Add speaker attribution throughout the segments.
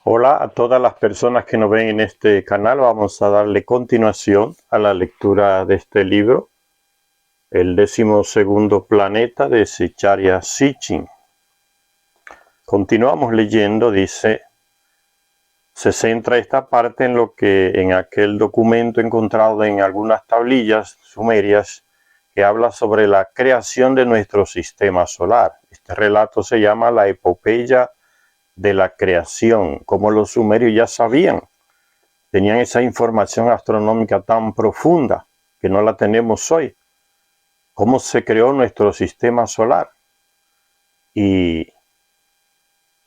Speaker 1: Hola a todas las personas que nos ven en este canal. Vamos a darle continuación a la lectura de este libro, el 12º planeta de Zecharia Sitchin. Continuamos leyendo, dice, se centra esta parte en lo que en aquel documento encontrado en algunas tablillas sumerias que habla sobre la creación de nuestro sistema solar. Este relato se llama la epopeya de la creación, como los sumerios ya sabían. Tenían esa información astronómica tan profunda que no la tenemos hoy. Cómo se creó nuestro sistema solar. Y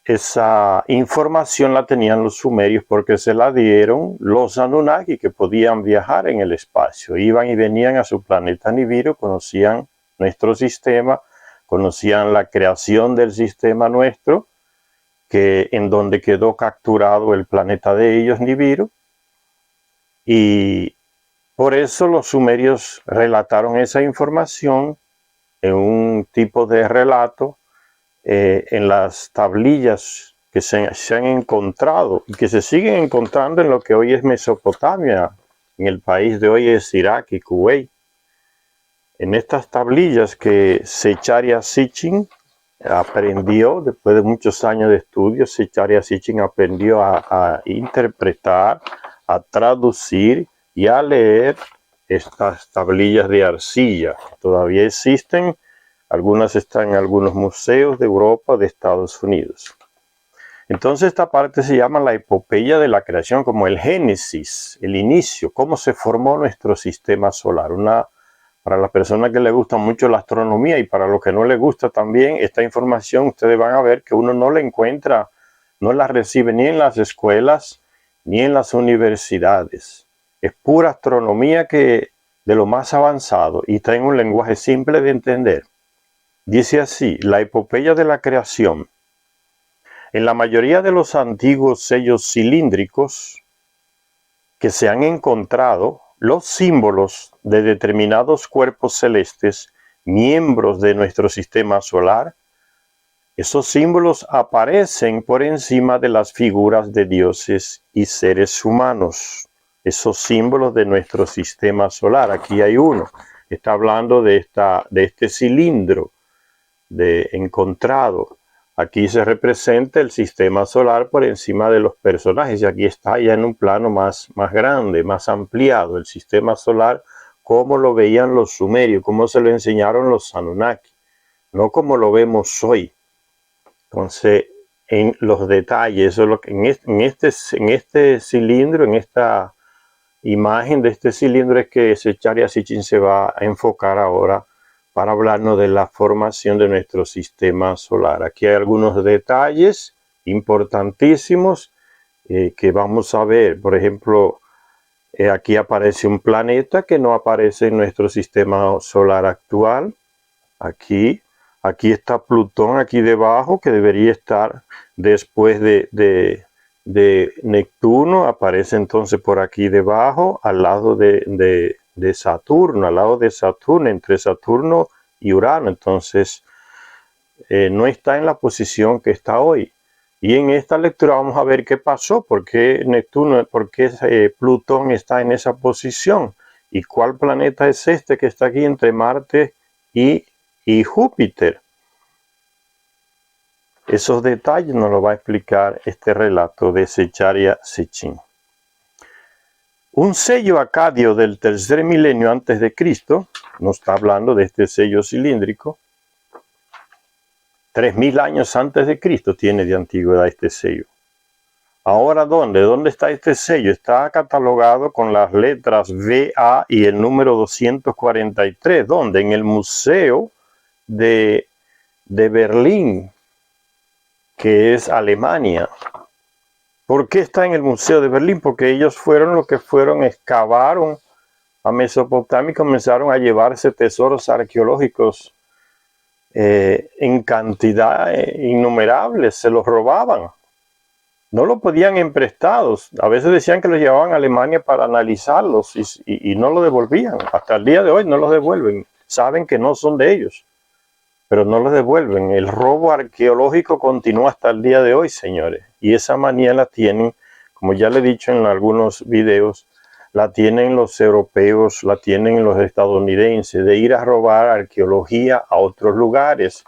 Speaker 1: esa información la tenían los sumerios porque se la dieron los Anunnaki, que podían viajar en el espacio. Iban y venían a su planeta Nibiru, conocían nuestro sistema, conocían la creación del sistema nuestro, que en donde quedó capturado el planeta de ellos, Nibiru. Y por eso los sumerios relataron esa información en un tipo de relato en las tablillas que se han encontrado y que se siguen encontrando en lo que hoy es Mesopotamia, en el país de hoy es Irak y Kuwait. En estas tablillas que Zecharia Sitchin aprendió, después de muchos años de estudio, Zecharia Sitchin aprendió a interpretar, a traducir y a leer estas tablillas de arcilla. Todavía existen, algunas están en algunos museos de Europa, de Estados Unidos. Entonces esta parte se llama la epopeya de la creación, como el génesis, el inicio, cómo se formó nuestro sistema solar. Para las personas que les gusta mucho la astronomía y para los que no les gusta también, esta información ustedes van a ver que uno no la encuentra, no la recibe ni en las escuelas ni en las universidades. Es pura astronomía que de lo más avanzado y trae un lenguaje simple de entender. Dice así, la epopeya de la creación. En la mayoría de los antiguos sellos cilíndricos que se han encontrado, los símbolos de determinados cuerpos celestes, miembros de nuestro sistema solar, esos símbolos aparecen por encima de las figuras de dioses y seres humanos. Esos símbolos de nuestro sistema solar. Aquí hay uno. Está hablando de este cilindro encontrado. Aquí se representa el sistema solar por encima de los personajes. Y aquí está ya en un plano más grande, más ampliado. El sistema solar, como lo veían los sumerios, como se lo enseñaron los Anunnaki. No como lo vemos hoy. Entonces, en los detalles, eso es lo que en este cilindro, en esta imagen de este cilindro es que Zecharia Sitchin se va a enfocar ahora para hablarnos de la formación de nuestro sistema solar. Aquí hay algunos detalles importantísimos que vamos a ver. Por ejemplo, aquí aparece un planeta que no aparece en nuestro sistema solar actual. Aquí está Plutón, aquí debajo, que debería estar después de Neptuno. Aparece entonces por aquí debajo, al lado de Saturno, entre Saturno y Urano. Entonces, no está en la posición que está hoy. Y en esta lectura vamos a ver qué pasó, por qué Plutón está en esa posición y cuál planeta es este que está aquí entre Marte y Júpiter. Esos detalles nos lo va a explicar este relato de Zecharia Sitchin. Un sello acadio del tercer milenio antes de Cristo, nos está hablando de este sello cilíndrico, 3000 años antes de Cristo tiene de antigüedad este sello. Ahora, ¿dónde está este sello? Está catalogado con las letras VA y el número 243. ¿Dónde? En el Museo de Berlín, que es Alemania. ¿Por qué está en el Museo de Berlín? Porque ellos fueron los que excavaron a Mesopotamia y comenzaron a llevarse tesoros arqueológicos en cantidad innumerable, se los robaban. No los podían en prestados. A veces decían que los llevaban a Alemania para analizarlos y no lo devolvían. Hasta el día de hoy no los devuelven. Saben que no son de ellos, pero no los devuelven. El robo arqueológico continúa hasta el día de hoy, señores. y esa manía la tienen, como ya le he dicho en algunos videos, la tienen los europeos, la tienen los estadounidenses, de ir a robar arqueología a otros lugares.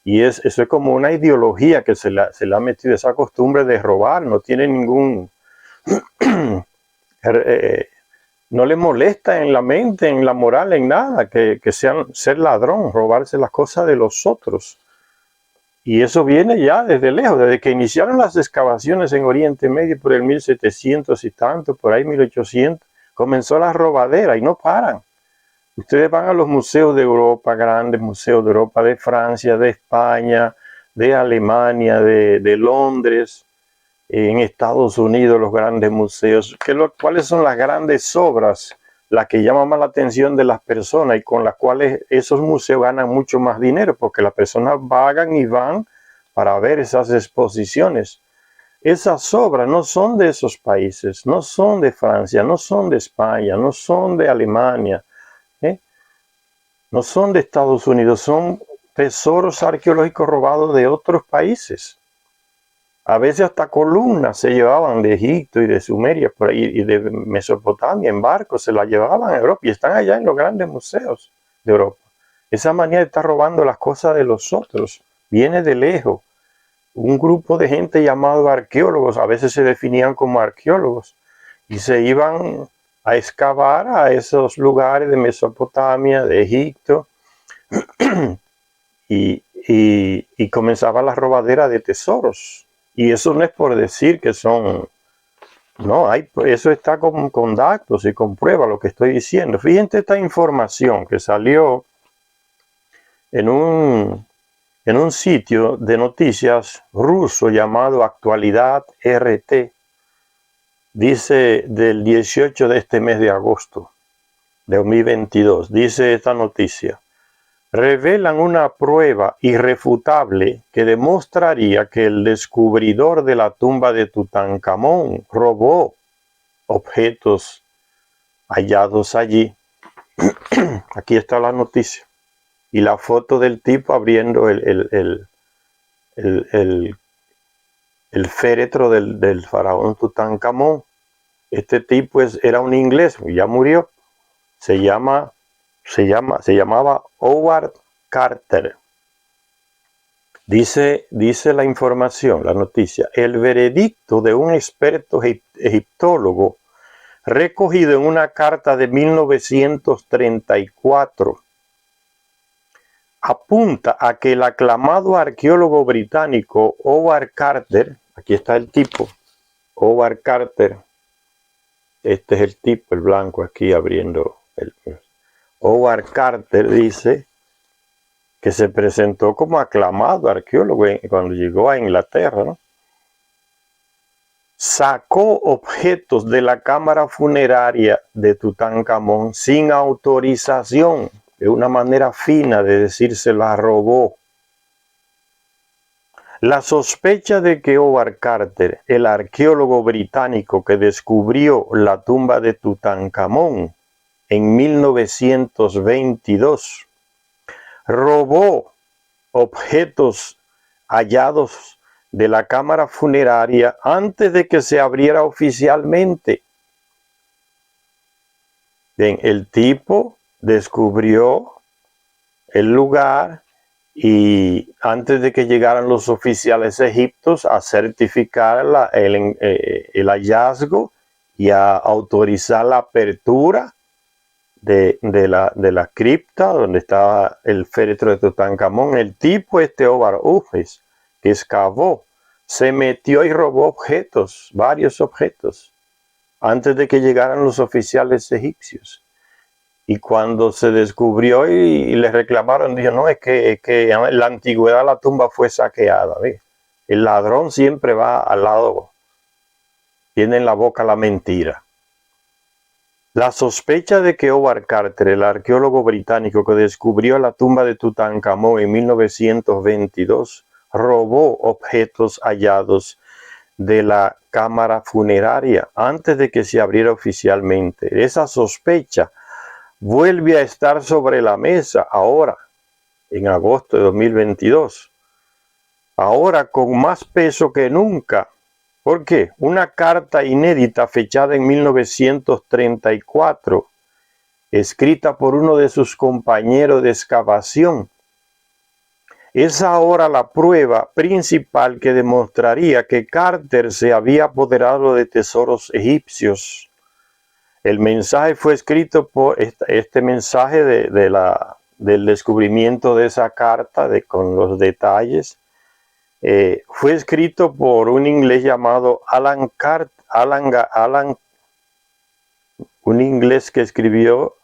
Speaker 1: Y eso es como una ideología que se le ha metido, esa costumbre de robar, no tiene ningún... no le molesta en la mente, en la moral, en nada, que ser ladrón, robarse las cosas de los otros. Y eso viene ya desde lejos, desde que iniciaron las excavaciones en Oriente Medio por el 1700 y tanto, por ahí 1800, comenzó la robadera y no paran. Ustedes van a los museos de Europa, grandes museos de Europa, de Francia, de España, de Alemania, de Londres, en Estados Unidos, los grandes museos. ¿Cuáles son las grandes obras, las que llaman más la atención de las personas y con las cuales esos museos ganan mucho más dinero? Porque las personas vagan y van para ver esas exposiciones. Esas obras no son de esos países, no son de Francia, no son de España, no son de Alemania, no son de Estados Unidos, son tesoros arqueológicos robados de otros países. A veces hasta columnas se llevaban de Egipto y de Sumeria por ahí, y de Mesopotamia en barcos, se las llevaban a Europa y están allá en los grandes museos de Europa. Esa manía de estar robando las cosas de los otros viene de lejos. Un grupo de gente llamado arqueólogos, a veces se definían como arqueólogos, y se iban a excavar a esos lugares de Mesopotamia, de Egipto, y comenzaba la robadera de tesoros. Y eso no es por decir que son... No, eso está con datos y con pruebas lo que estoy diciendo. Fíjense esta información que salió en un sitio de noticias ruso llamado Actualidad RT. Dice del 18 de este mes de agosto de 2022, dice esta noticia: revelan una prueba irrefutable que demostraría que el descubridor de la tumba de Tutankamón robó objetos hallados allí. Aquí está la noticia y la foto del tipo abriendo el féretro del faraón Tutankamón. Este tipo era un inglés, ya murió. Se llamaba Howard Carter. Dice la información, la noticia: el veredicto de un experto egiptólogo recogido en una carta de 1934 apunta a que el aclamado arqueólogo británico Howard Carter, aquí está el tipo, Howard Carter, este es el tipo, el blanco aquí abriendo Howard Carter dice que se presentó como aclamado arqueólogo cuando llegó a Inglaterra, ¿no? Sacó objetos de la cámara funeraria de Tutankamón sin autorización. Es una manera fina de decir se la robó. La sospecha de que Howard Carter, el arqueólogo británico que descubrió la tumba de Tutankamón en 1922, robó objetos hallados de la cámara funeraria antes de que se abriera oficialmente. Bien, el tipo descubrió el lugar y antes de que llegaran los oficiales egipcios a certificar el hallazgo y a autorizar la apertura de la cripta donde estaba el féretro de Tutankamón, el tipo Howard Ufes, que excavó, se metió y robó objetos, varios objetos, antes de que llegaran los oficiales egipcios. Y cuando se descubrió y le reclamaron, dijo, no, es que en la antigüedad la tumba fue saqueada. ¿Ves? El ladrón siempre va al lado, tiene en la boca la mentira. La sospecha de que Howard Carter, el arqueólogo británico que descubrió la tumba de Tutankamón en 1922, robó objetos hallados de la cámara funeraria antes de que se abriera oficialmente. Esa sospecha vuelve a estar sobre la mesa ahora, en agosto de 2022. Ahora con más peso que nunca, ¿Por qué? Una carta inédita fechada en 1934, escrita por uno de sus compañeros de excavación, es ahora la prueba principal que demostraría que Carter se había apoderado de tesoros egipcios. El mensaje fue escrito por este mensaje del descubrimiento de esa carta con los detalles. Fue escrito por un inglés llamado un inglés que escribió,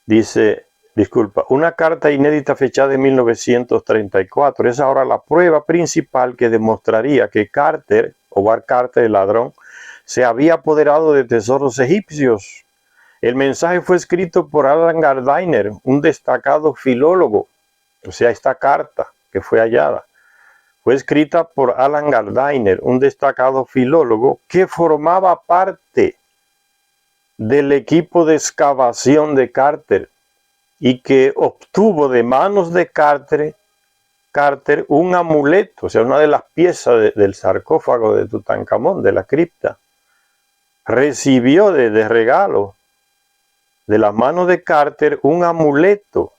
Speaker 1: dice, disculpa, una carta inédita fechada en 1934. Es ahora la prueba principal que demostraría que Carter, Howard Carter, el ladrón, se había apoderado de tesoros egipcios. El mensaje fue escrito por Alan Gardiner, un destacado filólogo. O sea, esta carta que fue hallada fue escrita por Alan Gardiner, un destacado filólogo que formaba parte del equipo de excavación de Carter y que obtuvo de manos de Carter un amuleto, o sea, una de las piezas del sarcófago de Tutankamón, de la cripta. Recibió de regalo de las manos de Carter un amuleto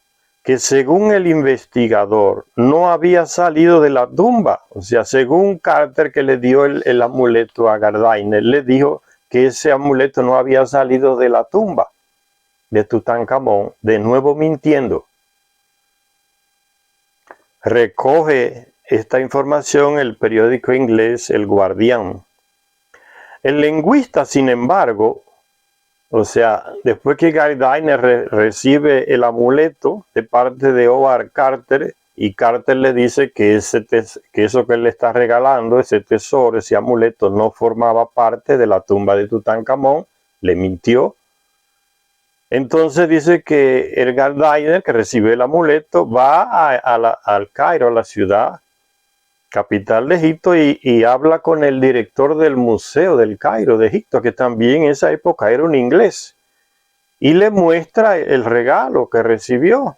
Speaker 1: que, según el investigador, no había salido de la tumba. O sea, según Carter, que le dio el amuleto a Gardiner, le dijo que ese amuleto no había salido de la tumba de Tutankamón, de nuevo mintiendo. Recoge esta información el periódico inglés El Guardián. El lingüista, sin embargo, o sea, después que Gardiner recibe el amuleto de parte de Howard Carter, y Carter le dice que eso que él le está regalando, ese tesoro, ese amuleto, no formaba parte de la tumba de Tutankamón, le mintió. Entonces dice que el Gardiner, que recibe el amuleto, va al Cairo, a la ciudad capital de Egipto, y habla con el director del Museo del Cairo de Egipto, que también en esa época era un inglés, y le muestra el regalo que recibió.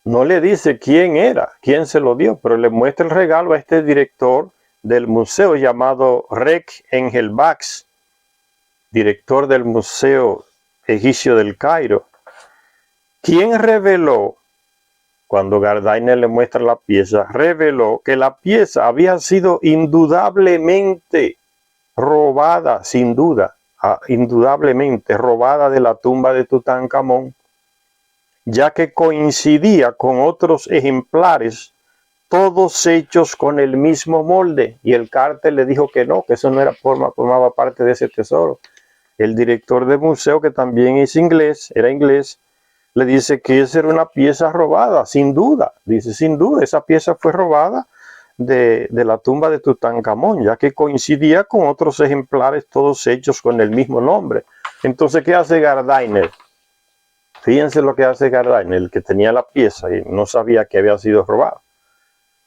Speaker 1: No le dice quién era, quién se lo dio, pero le muestra el regalo a este director del museo llamado Rek Engelbach, director del Museo Egipcio del Cairo, quien reveló, cuando Gardiner le muestra la pieza, reveló que la pieza había sido indudablemente robada, sin duda, indudablemente robada de la tumba de Tutankamón, ya que coincidía con otros ejemplares, todos hechos con el mismo molde. Y el Carter le dijo que no, que eso no era formaba parte de ese tesoro. El director del museo, que también es inglés, era inglés, le dice que esa era una pieza robada, sin duda. Dice, sin duda, esa pieza fue robada de la tumba de Tutankamón, ya que coincidía con otros ejemplares, todos hechos con el mismo nombre. Entonces, ¿qué hace Gardiner? Fíjense lo que hace Gardiner, el que tenía la pieza y no sabía que había sido robada.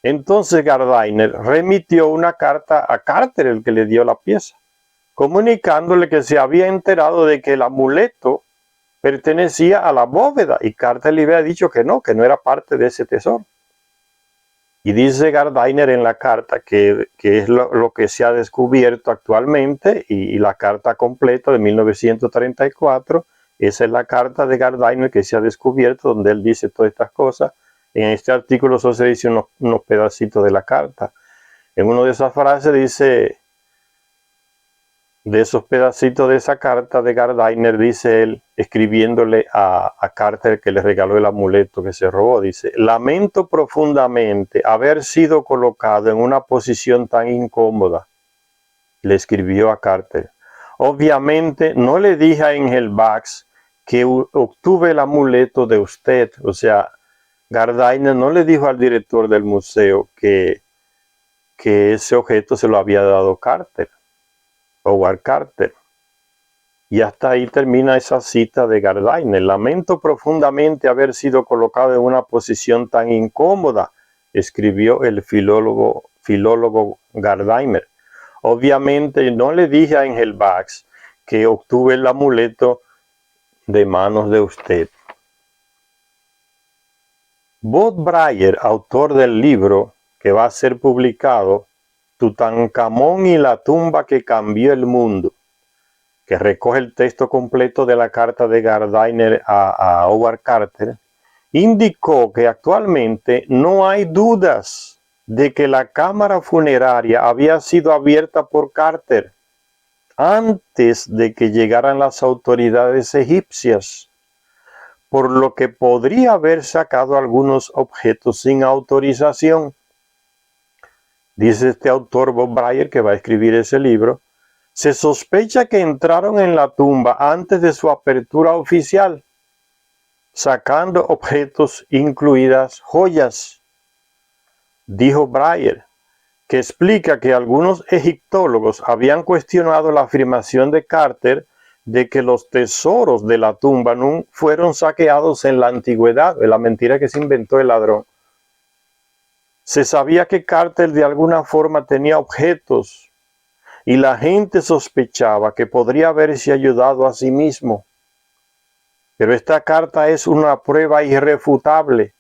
Speaker 1: Entonces Gardiner remitió una carta a Carter, el que le dio la pieza, comunicándole que se había enterado de que el amuleto pertenecía a la bóveda, y Carter le había dicho que no era parte de ese tesoro. Y dice Gardiner en la carta que es lo que se ha descubierto actualmente, y la carta completa de 1934, esa es la carta de Gardiner que se ha descubierto, donde él dice todas estas cosas. En este artículo solo se dice unos pedacitos de la carta. En una de esas frases dice, de esos pedacitos de esa carta de Gardiner, dice él, escribiéndole a Carter, que le regaló el amuleto que se robó, dice: lamento profundamente haber sido colocado en una posición tan incómoda. Le escribió a Carter. Obviamente no le dije a Engelbach que obtuve el amuleto de usted. O sea, Gardiner no le dijo al director del museo que ese objeto se lo había dado Carter, Howard Carter. Y hasta ahí termina esa cita de Gardiner. Lamento profundamente haber sido colocado en una posición tan incómoda, escribió el filólogo Gardiner. Obviamente no le dije a Engelbach que obtuve el amuleto de manos de usted. Bob Breyer, autor del libro que va a ser publicado, Tutankamón y la tumba que cambió el mundo, que recoge el texto completo de la carta de Gardiner a Howard Carter, indicó que actualmente no hay dudas de que la cámara funeraria había sido abierta por Carter antes de que llegaran las autoridades egipcias, por lo que podría haber sacado algunos objetos sin autorización. Dice este autor Bob Brier, que va a escribir ese libro, se sospecha que entraron en la tumba antes de su apertura oficial, sacando objetos incluidas joyas. Dijo Brier, que explica que algunos egiptólogos habían cuestionado la afirmación de Carter de que los tesoros de la tumba no fueron saqueados en la antigüedad, de la mentira que se inventó el ladrón. Se sabía que Carter de alguna forma tenía objetos y la gente sospechaba que podría haberse ayudado a sí mismo. Pero esta carta es una prueba irrefutable,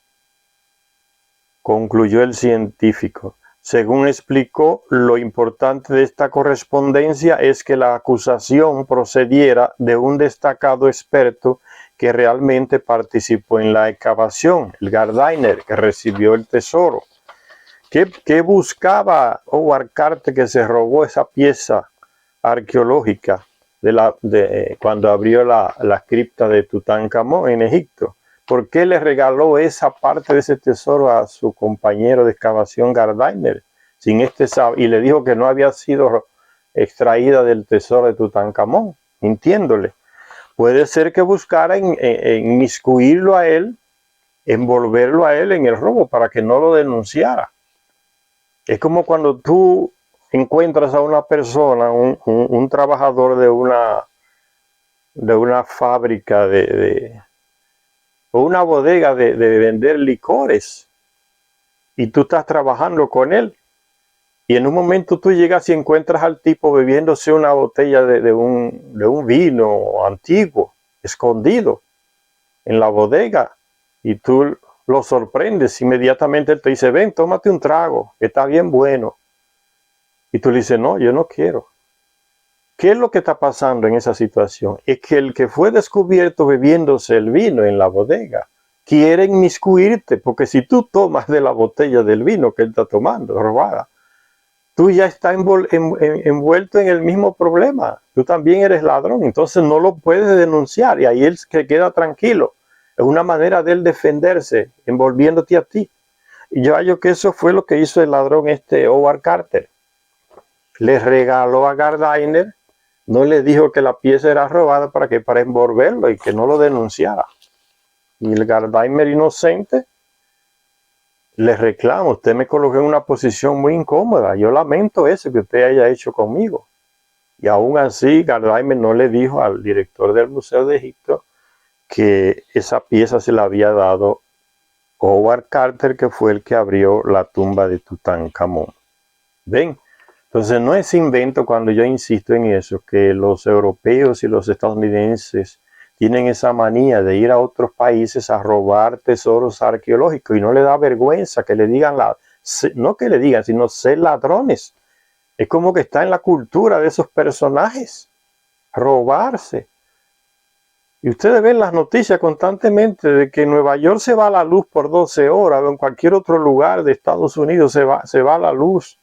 Speaker 1: concluyó el científico. Según explicó, lo importante de esta correspondencia es que la acusación procediera de un destacado experto que realmente participó en la excavación, el Gardiner, que recibió el tesoro. ¿Qué buscaba Howard Carter, que se robó esa pieza arqueológica cuando abrió la cripta de Tutankamón en Egipto? ¿Por qué le regaló esa parte de ese tesoro a su compañero de excavación Gardiner? Y le dijo que no había sido extraída del tesoro de Tutankamón, mintiéndole. Puede ser que buscara inmiscuirlo a él, envolverlo a él en el robo para que no lo denunciara. Es como cuando tú encuentras a una persona, un trabajador de una fábrica o una bodega de vender licores, y tú estás trabajando con él, y en un momento tú llegas y encuentras al tipo bebiéndose una botella de un vino antiguo, escondido en la bodega, y tú lo sorprendes. Inmediatamente él te dice: ven, tómate un trago, que está bien bueno. Y tú le dices: no, yo no quiero. ¿Qué es lo que está pasando en esa situación? Es que el que fue descubierto bebiéndose el vino en la bodega quiere inmiscuirte, porque si tú tomas de la botella del vino que él está tomando, robada, tú ya estás envuelto en el mismo problema. Tú también eres ladrón, entonces no lo puedes denunciar, y ahí él se queda tranquilo. Es una manera de él defenderse, envolviéndote a ti. Y yo hallo que eso fue lo que hizo el ladrón Howard Carter. Le regaló a Gardiner, no le dijo que la pieza era robada para envolverlo y que no lo denunciara. Y el Gardiner, inocente, le reclama: usted me colocó en una posición muy incómoda, yo lamento eso que usted haya hecho conmigo. Y aún así Gardiner no le dijo al director del Museo de Egipto que esa pieza se la había dado Howard Carter, que fue el que abrió la tumba de Tutankamón. ¿Ven? Entonces no es invento cuando yo insisto en eso, que los europeos y los estadounidenses tienen esa manía de ir a otros países a robar tesoros arqueológicos, y no le da vergüenza que le digan, no que le digan, sino ser ladrones. Es como que está en la cultura de esos personajes, robarse. Y ustedes ven las noticias constantemente de que en Nueva York se va la luz por 12 horas, o en cualquier otro lugar de Estados Unidos se va la luz.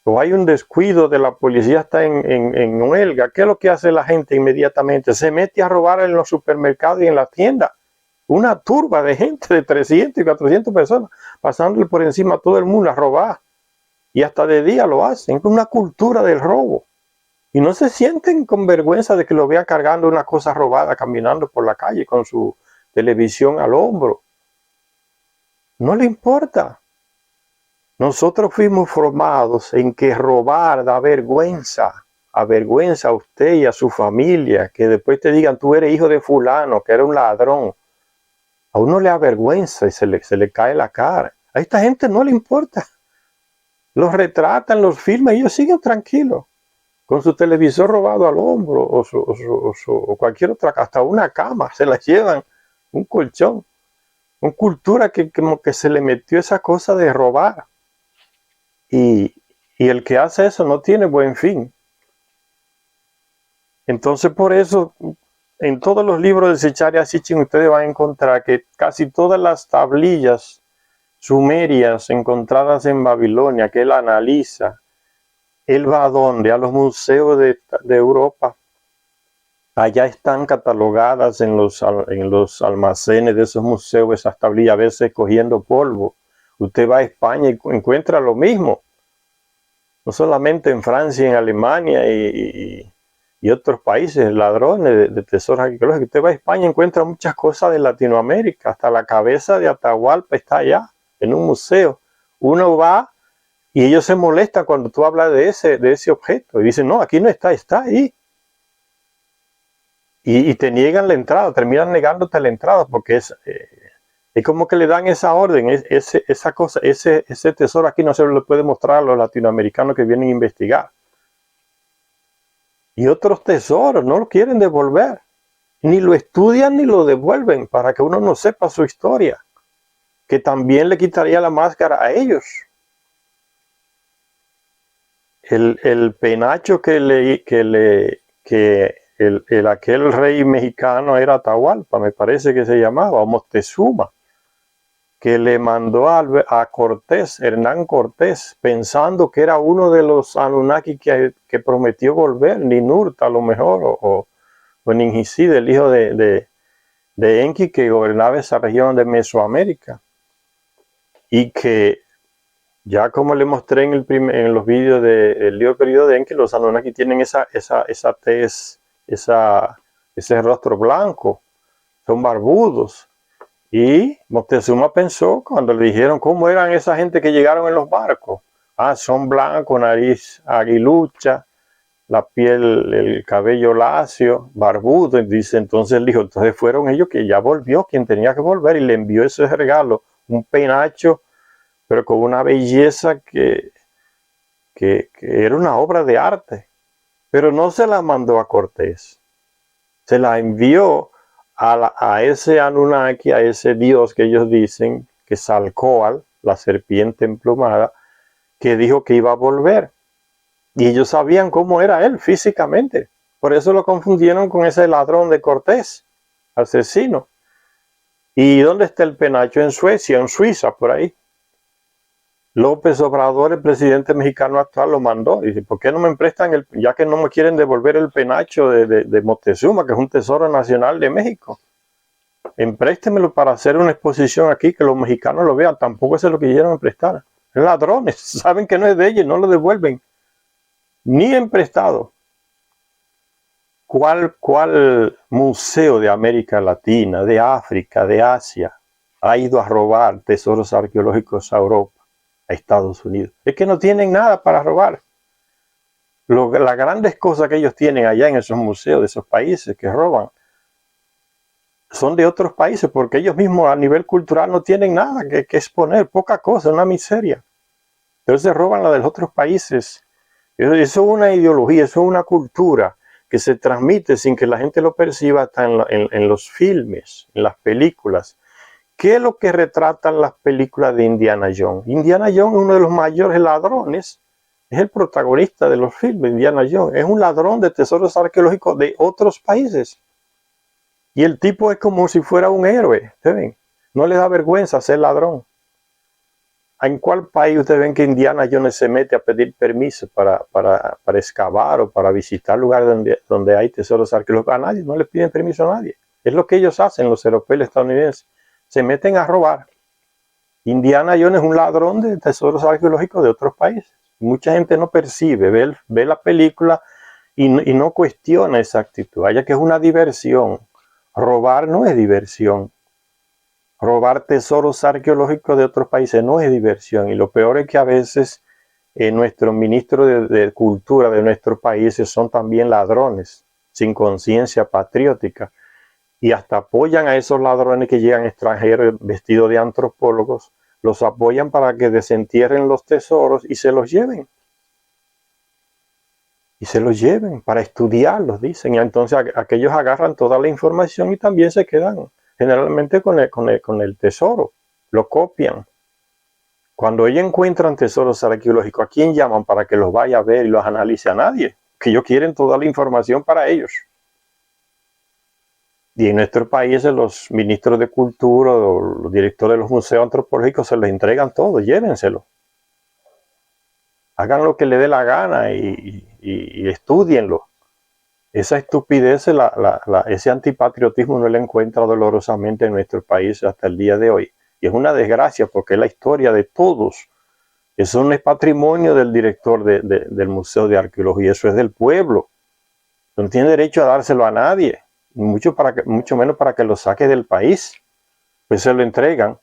Speaker 1: O hay un descuido de la policía, está en huelga. ¿Qué es lo que hace la gente inmediatamente? Se mete a robar en los supermercados y en las tiendas. Una turba de gente de 300 y 400 personas pasándole por encima a todo el mundo a robar. Y hasta de día lo hacen. Es una cultura del robo. Y no se sienten con vergüenza de que lo vea cargando una cosa robada, caminando por la calle con su televisión al hombro. No le importa. Nosotros fuimos formados en que robar da vergüenza. Avergüenza a usted y a su familia. Que después te digan: tú eres hijo de fulano, que era un ladrón. A uno le avergüenza y se le cae la cara. A esta gente no le importa. Los retratan, los filman y ellos siguen tranquilos, con su televisor robado al hombro o cualquier otra, hasta una cama, se la llevan, un colchón. Una cultura que como que se le metió esa cosa de robar. Y Y el que hace eso no tiene buen fin. Entonces, por eso, en todos los libros de Zecharia Sitchin ustedes van a encontrar que casi todas las tablillas sumerias encontradas en Babilonia, que él analiza, él va a dónde? A los museos de Europa. Allá están catalogadas en los almacenes de esos museos, esas tablillas, a veces cogiendo polvo. Usted va a España y encuentra lo mismo. No solamente en Francia, en Alemania y otros países, ladrones de tesoros arqueológicos. Usted va a España y encuentra muchas cosas de Latinoamérica. Hasta la cabeza de Atahualpa está allá, en un museo. Uno va y ellos se molestan cuando tú hablas de ese objeto. Y dicen, no, aquí no está, está ahí. Y te niegan la entrada, terminan negándote la entrada porque es como que le dan esa orden, esa cosa, ese tesoro aquí no se lo puede mostrar a los latinoamericanos que vienen a investigar. Y otros tesoros no lo quieren devolver, ni lo estudian ni lo devuelven para que uno no sepa su historia, que también le quitaría la máscara a ellos. El penacho aquel rey mexicano era Atahualpa, me parece que se llamaba, o Moctezuma, que le mandó a Cortés, Hernán Cortés, pensando que era uno de los Anunnaki que prometió volver, Ninurta a lo mejor, o Ningisíd, el hijo de Enki, que gobernaba esa región de Mesoamérica. Y que, ya como le mostré en los vídeos del libro periodo de Enki, los Anunnaki tienen esa tez, ese rostro blanco, son barbudos. Y Moctezuma pensó cuando le dijeron cómo eran esa gente que llegaron en los barcos. Ah, son blancos, nariz aguilucha, la piel, el cabello lacio, barbudo. Y dice, entonces él dijo, entonces fueron ellos que ya volvió, quien tenía que volver, y le envió ese regalo, un penacho, pero con una belleza que era una obra de arte. Pero no se la mandó a Cortés, se la envió a ese Anunnaki, a ese dios que ellos dicen, que es Salcoal, la serpiente emplumada, que dijo que iba a volver. Y ellos sabían cómo era él físicamente. Por eso lo confundieron con ese ladrón de Cortés, asesino. ¿Y dónde está el penacho? En Suecia, en Suiza, por ahí. López Obrador, el presidente mexicano actual, lo mandó. Dice, ¿por qué no me prestan ya que no me quieren devolver el penacho de Moctezuma, que es un tesoro nacional de México? Préstemelo para hacer una exposición aquí, que los mexicanos lo vean. Tampoco se lo quisieron prestar. Ladrones, saben que no es de ellos, no lo devuelven. Ni en prestado. ¿Cuál museo de América Latina, de África, de Asia ha ido a robar tesoros arqueológicos a Europa, a Estados Unidos? Es que no tienen nada para robar. Las grandes cosas que ellos tienen allá en esos museos de esos países que roban son de otros países, porque ellos mismos a nivel cultural no tienen nada que exponer, poca cosa, una miseria. Entonces roban la de los otros países. Eso es una ideología, eso es una cultura que se transmite sin que la gente lo perciba hasta en los filmes, en las películas. ¿Qué es lo que retratan las películas de Indiana Jones? Indiana Jones es uno de los mayores ladrones, es el protagonista de los filmes. Indiana Jones es un ladrón de tesoros arqueológicos de otros países. Y el tipo es como si fuera un héroe, ¿ustedes ven? No le da vergüenza ser ladrón. ¿En cuál país ustedes ven que Indiana Jones se mete a pedir permiso para excavar o para visitar lugares donde hay tesoros arqueológicos? A nadie, no le piden permiso a nadie. Es lo que ellos hacen, los europeos estadounidenses. Se meten a robar. Indiana Jones es un ladrón de tesoros arqueológicos de otros países. Mucha gente no percibe, ve la película y no cuestiona esa actitud. Vaya que es una diversión. Robar no es diversión. Robar tesoros arqueológicos de otros países no es diversión. Y lo peor es que a veces nuestros ministros de cultura de nuestros países son también ladrones, sin conciencia patriótica. Y hasta apoyan a esos ladrones que llegan extranjeros vestidos de antropólogos, los apoyan para que desentierren los tesoros y se los lleven. Y se los lleven para estudiarlos, dicen. Y entonces aquellos agarran toda la información y también se quedan generalmente con el tesoro. Lo copian. Cuando ellos encuentran tesoros arqueológicos, ¿a quién llaman para que los vaya a ver y los analice? A nadie, que ellos quieren toda la información para ellos. Y en nuestros países los ministros de cultura o los directores de los museos antropológicos se les entregan todo, llévenselo. Hagan lo que les dé la gana y estudienlo. Esa estupidez, ese antipatriotismo no la encuentra dolorosamente en nuestro país hasta el día de hoy. Y es una desgracia porque es la historia de todos. Eso no es patrimonio del director del Museo de Arqueología, eso es del pueblo. No tiene derecho a dárselo a nadie, mucho menos para que lo saque del país. Pues se lo entregan.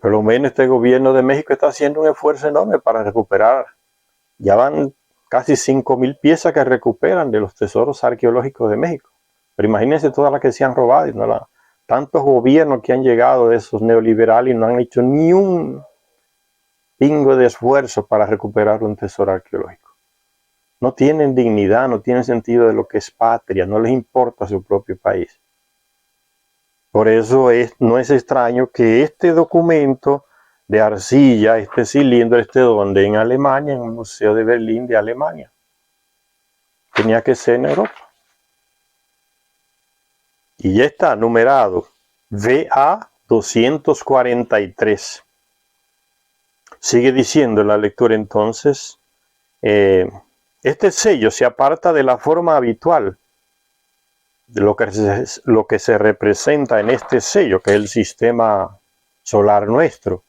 Speaker 1: Por lo menos este gobierno de México está haciendo un esfuerzo enorme para recuperar. Ya van casi 5.000 piezas que recuperan de los tesoros arqueológicos de México. Pero imagínense todas las que se han robado, ¿no? Tantos gobiernos que han llegado de esos neoliberales y no han hecho ni un pingo de esfuerzo para recuperar un tesoro arqueológico. No tienen dignidad, no tienen sentido de lo que es patria, no les importa su propio país. Por eso no es extraño que este documento de arcilla, este cilindro, donde en Alemania, en el Museo de Berlín de Alemania. Tenía que ser en Europa. Y ya está numerado VA 243. Sigue diciendo la lectura entonces, este sello se aparta de la forma habitual de lo que se representa en este sello, que es el sistema solar nuestro.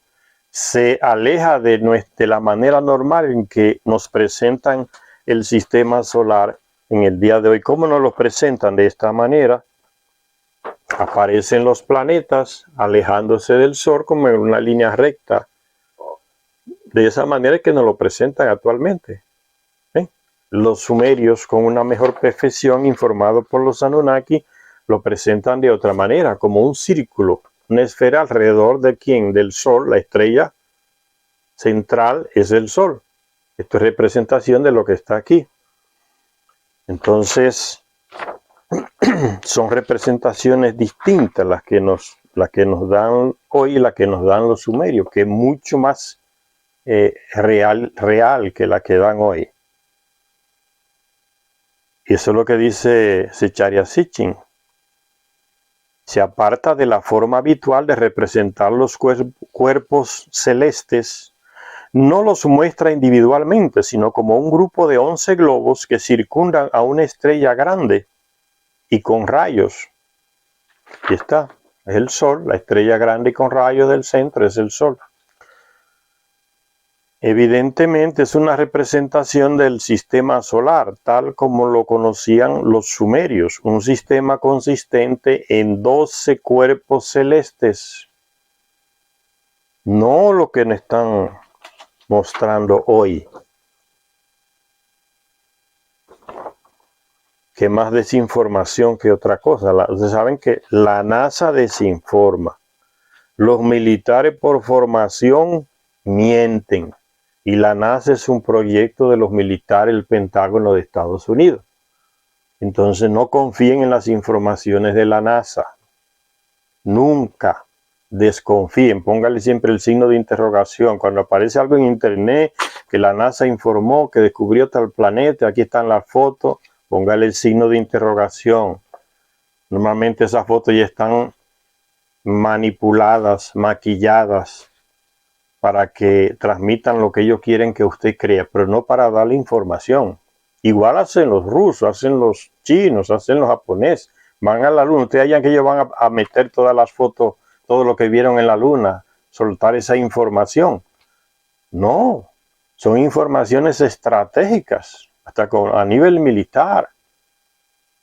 Speaker 1: Se aleja de la manera normal en que nos presentan el sistema solar en el día de hoy. ¿Cómo nos lo presentan? De esta manera. Aparecen los planetas alejándose del Sol como en una línea recta. De esa manera es que nos lo presentan actualmente. Los sumerios, con una mejor perfección, informados por los Anunnaki, lo presentan de otra manera, como un círculo, una esfera alrededor de ¿quién? Del Sol. La estrella central es el Sol. Esto es representación de lo que está aquí. Entonces, son representaciones distintas las que nos dan hoy y las que nos dan los sumerios, que es mucho más real que la que dan hoy. Y eso es lo que dice Zecharia Sitchin. Se aparta de la forma habitual de representar los cuerpos celestes. No los muestra individualmente, sino como un grupo de 11 globos que circundan a una estrella grande y con rayos. Aquí está, es el Sol, la estrella grande y con rayos del centro es el Sol. Evidentemente es una representación del sistema solar, tal como lo conocían los sumerios, un sistema consistente en 12 cuerpos celestes. No lo que nos están mostrando hoy. Que más desinformación que otra cosa. Ustedes saben que la NASA desinforma. Los militares por formación mienten. Y la NASA es un proyecto de los militares del Pentágono de Estados Unidos. Entonces no confíen en las informaciones de la NASA. Nunca desconfíen. Póngale siempre el signo de interrogación. Cuando aparece algo en internet que la NASA informó que descubrió tal planeta, aquí están las fotos, póngale el signo de interrogación. Normalmente esas fotos ya están manipuladas, maquilladas, para que transmitan lo que ellos quieren que usted crea, pero no para darle información. Igual hacen los rusos, hacen los chinos, hacen los japoneses. Van a la luna, ustedes hallan que ellos van a meter todas las fotos, todo lo que vieron en la luna, soltar esa información. No, son informaciones estratégicas, hasta a nivel militar.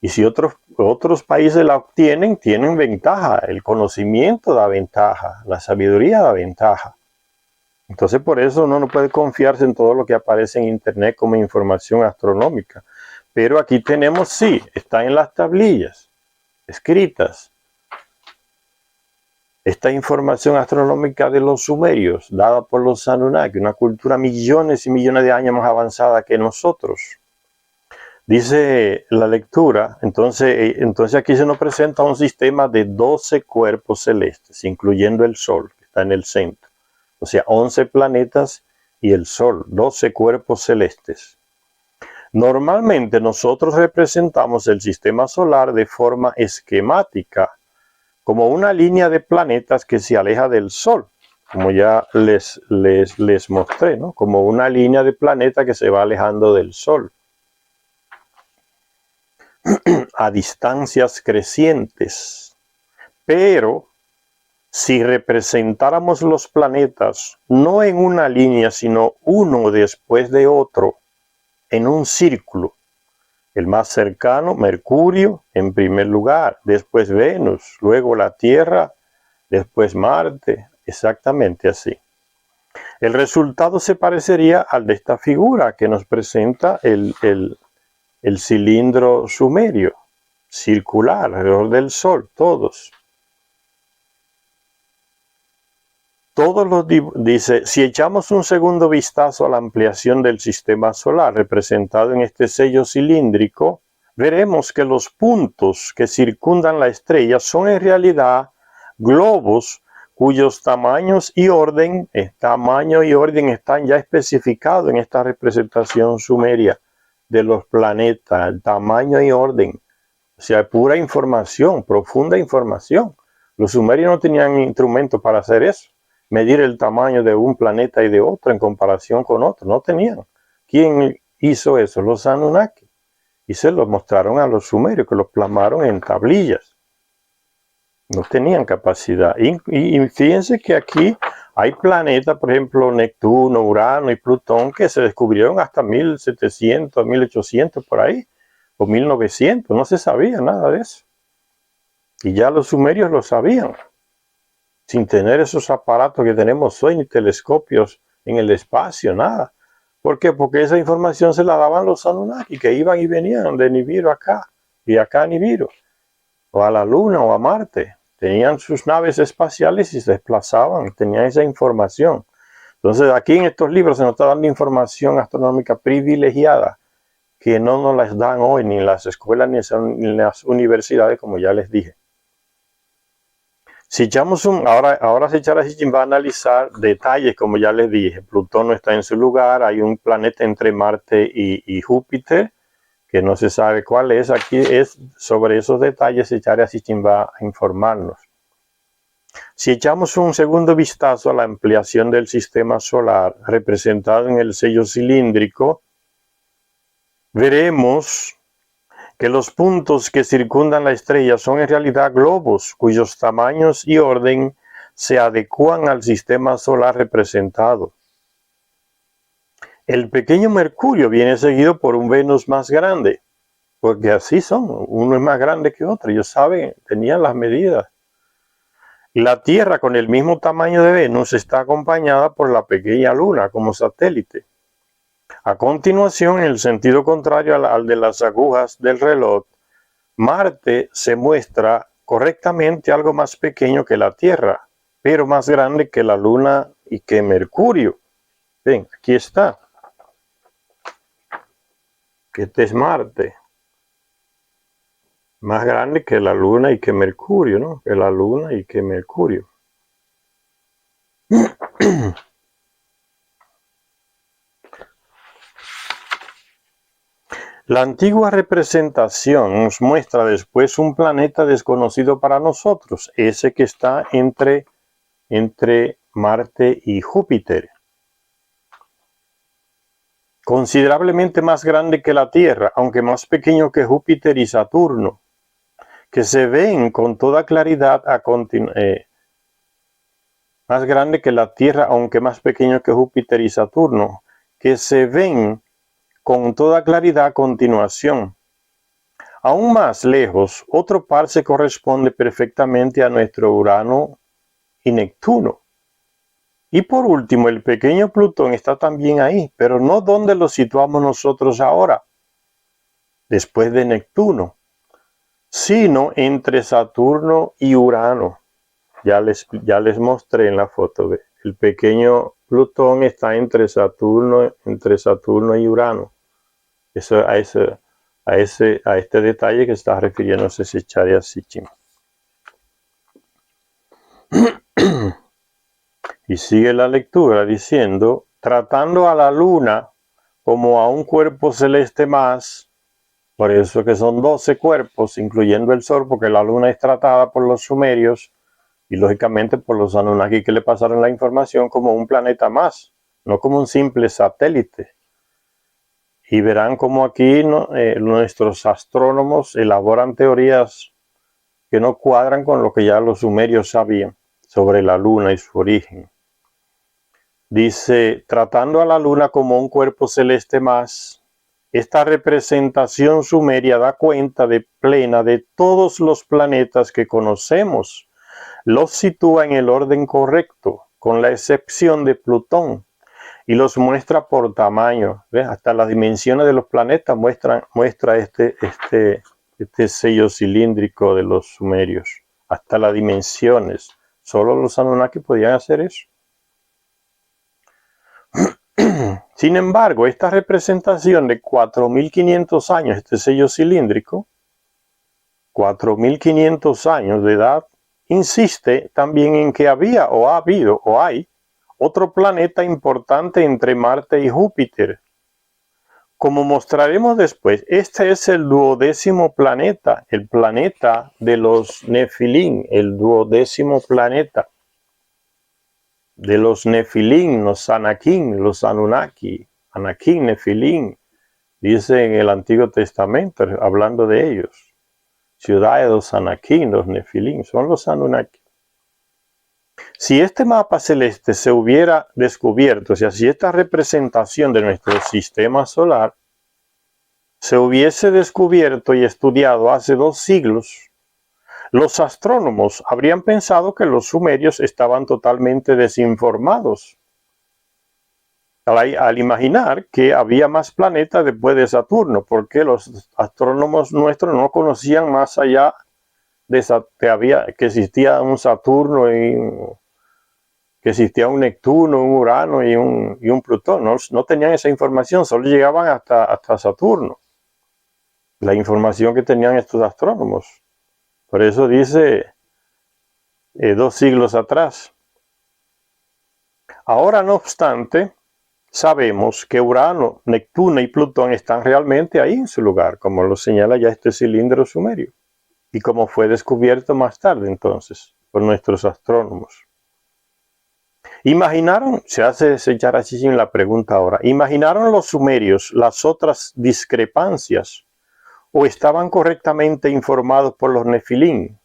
Speaker 1: Y si otros países la obtienen, tienen ventaja. El conocimiento da ventaja, la sabiduría da ventaja. Entonces por eso uno no puede confiarse en todo lo que aparece en internet como información astronómica. Pero aquí tenemos, sí, está en las tablillas escritas. Esta información astronómica de los sumerios, dada por los Anunnaki, una cultura millones y millones de años más avanzada que nosotros. Dice la lectura, entonces aquí se nos presenta un sistema de 12 cuerpos celestes, incluyendo el Sol, que está en el centro. O sea, 11 planetas y el Sol, 12 cuerpos celestes. Normalmente nosotros representamos el sistema solar de forma esquemática, como una línea de planetas que se aleja del Sol, como ya les mostré, ¿no? Como una línea de planetas que se va alejando del Sol a distancias crecientes. Pero si representáramos los planetas no en una línea, sino uno después de otro, en un círculo, el más cercano, Mercurio, en primer lugar, después Venus, luego la Tierra, después Marte, exactamente así. El resultado se parecería al de esta figura que nos presenta el cilindro sumerio, circular, alrededor del Sol, todos. Dice, si echamos un segundo vistazo a la ampliación del sistema solar representado en este sello cilíndrico, veremos que los puntos que circundan la estrella son en realidad globos cuyos tamaños y orden están ya especificados en esta representación sumeria de los planetas, el tamaño y orden. O sea, pura información, profunda información. Los sumerios no tenían instrumentos para hacer eso. Medir el tamaño de un planeta y de otro en comparación con otro. No tenían. ¿Quién hizo eso? Los Anunnaki. Y se los mostraron a los sumerios, que los plasmaron en tablillas. No tenían capacidad. Y fíjense que aquí hay planetas, por ejemplo, Neptuno, Urano y Plutón, que se descubrieron hasta 1700, 1800 por ahí, o 1900. No se sabía nada de eso. Y ya los sumerios lo sabían. Sin tener esos aparatos que tenemos hoy, ni telescopios en el espacio, nada. ¿Por qué? Porque esa información se la daban los Anunnaki, que iban y venían de Nibiru acá, y acá a Nibiru, o a la Luna o a Marte. Tenían sus naves espaciales y se desplazaban, tenían esa información. Entonces aquí en estos libros se nos está dando información astronómica privilegiada, que no nos las dan hoy ni en las escuelas ni en las universidades, como ya les dije. Si echamos ahora Seichara Sitchin va a analizar detalles, como ya les dije. Plutón no está en su lugar, hay un planeta entre Marte y Júpiter, que no se sabe cuál es. Aquí es sobre esos detalles Seichara Sitchin va a informarnos. Si echamos un segundo vistazo a la ampliación del sistema solar representado en el sello cilíndrico, veremos que los puntos que circundan la estrella son en realidad globos cuyos tamaños y orden se adecuan al sistema solar representado. El pequeño Mercurio viene seguido por un Venus más grande, porque así son, uno es más grande que otro, ellos saben, tenían las medidas. La Tierra, con el mismo tamaño de Venus, está acompañada por la pequeña Luna como satélite. A continuación, en el sentido contrario al de las agujas del reloj, Marte se muestra correctamente algo más pequeño que la Tierra, pero más grande que la Luna y que Mercurio. Ven, aquí está. Este es Marte. Más grande que la Luna y que Mercurio, ¿no? Que la Luna y que Mercurio. La antigua representación nos muestra después un planeta desconocido para nosotros, ese que está entre Marte y Júpiter. Considerablemente más grande que la Tierra, aunque más pequeño que Júpiter y Saturno, que se ven con toda claridad más grande que la Tierra, aunque más pequeño que Júpiter y Saturno, que se ven con toda claridad a continuación. Aún más lejos, otro par se corresponde perfectamente a nuestro Urano y Neptuno. Y por último, el pequeño Plutón está también ahí, pero no donde lo situamos nosotros ahora, después de Neptuno, sino entre Saturno y Urano. Ya les mostré en la foto. El pequeño Plutón está entre Saturno y Urano. Eso a este detalle que está refiriéndose Seichara Sitchin. Y sigue la lectura diciendo, tratando a la luna como a un cuerpo celeste más, por eso que son 12 cuerpos, incluyendo el Sol, porque la luna es tratada por los sumerios y lógicamente por los Anunnaki que le pasaron la información como un planeta más, no como un simple satélite. Y verán como aquí nuestros astrónomos elaboran teorías que no cuadran con lo que ya los sumerios sabían sobre la luna y su origen. Dice, tratando a la luna como un cuerpo celeste más, esta representación sumeria da cuenta de plena de todos los planetas que conocemos. Los sitúa en el orden correcto, con la excepción de Plutón, y los muestra por tamaño. ¿Ves? Hasta las dimensiones de los planetas muestra este sello cilíndrico de los sumerios. Hasta las dimensiones. Solo los Anunnaki podían hacer eso. Sin embargo, esta representación de 4.500 años, este sello cilíndrico, 4.500 años de edad, insiste también en que había o ha habido o hay otro planeta importante entre Marte y Júpiter. Como mostraremos después, este es el 12º planeta, el planeta de los Nefilim, el 12º planeta de los Nefilim, los Anakim, los Anunnaki, Anakim, Nefilim, dice en el Antiguo Testamento, hablando de ellos. Ciudades de los Anakim, los Nefilim, son los Anunnaki. Si este mapa celeste se hubiera descubierto, o sea, si esta representación de nuestro sistema solar se hubiese descubierto y estudiado hace 2 siglos, los astrónomos habrían pensado que los sumerios estaban totalmente desinformados al imaginar que había más planetas después de Saturno, porque los astrónomos nuestros no conocían más allá de que existía un Saturno y que existía un Neptuno, un Urano y un Plutón. No tenían esa información, solo llegaban hasta Saturno. La información que tenían estos astrónomos. Por eso dice 2 siglos atrás. Ahora, no obstante, sabemos que Urano, Neptuno y Plutón están realmente ahí en su lugar, como lo señala ya este cilindro sumerio, y como fue descubierto más tarde entonces por nuestros astrónomos. Se hace echar así sin la pregunta ahora, ¿imaginaron los sumerios las otras discrepancias o estaban correctamente informados por los Nefilim?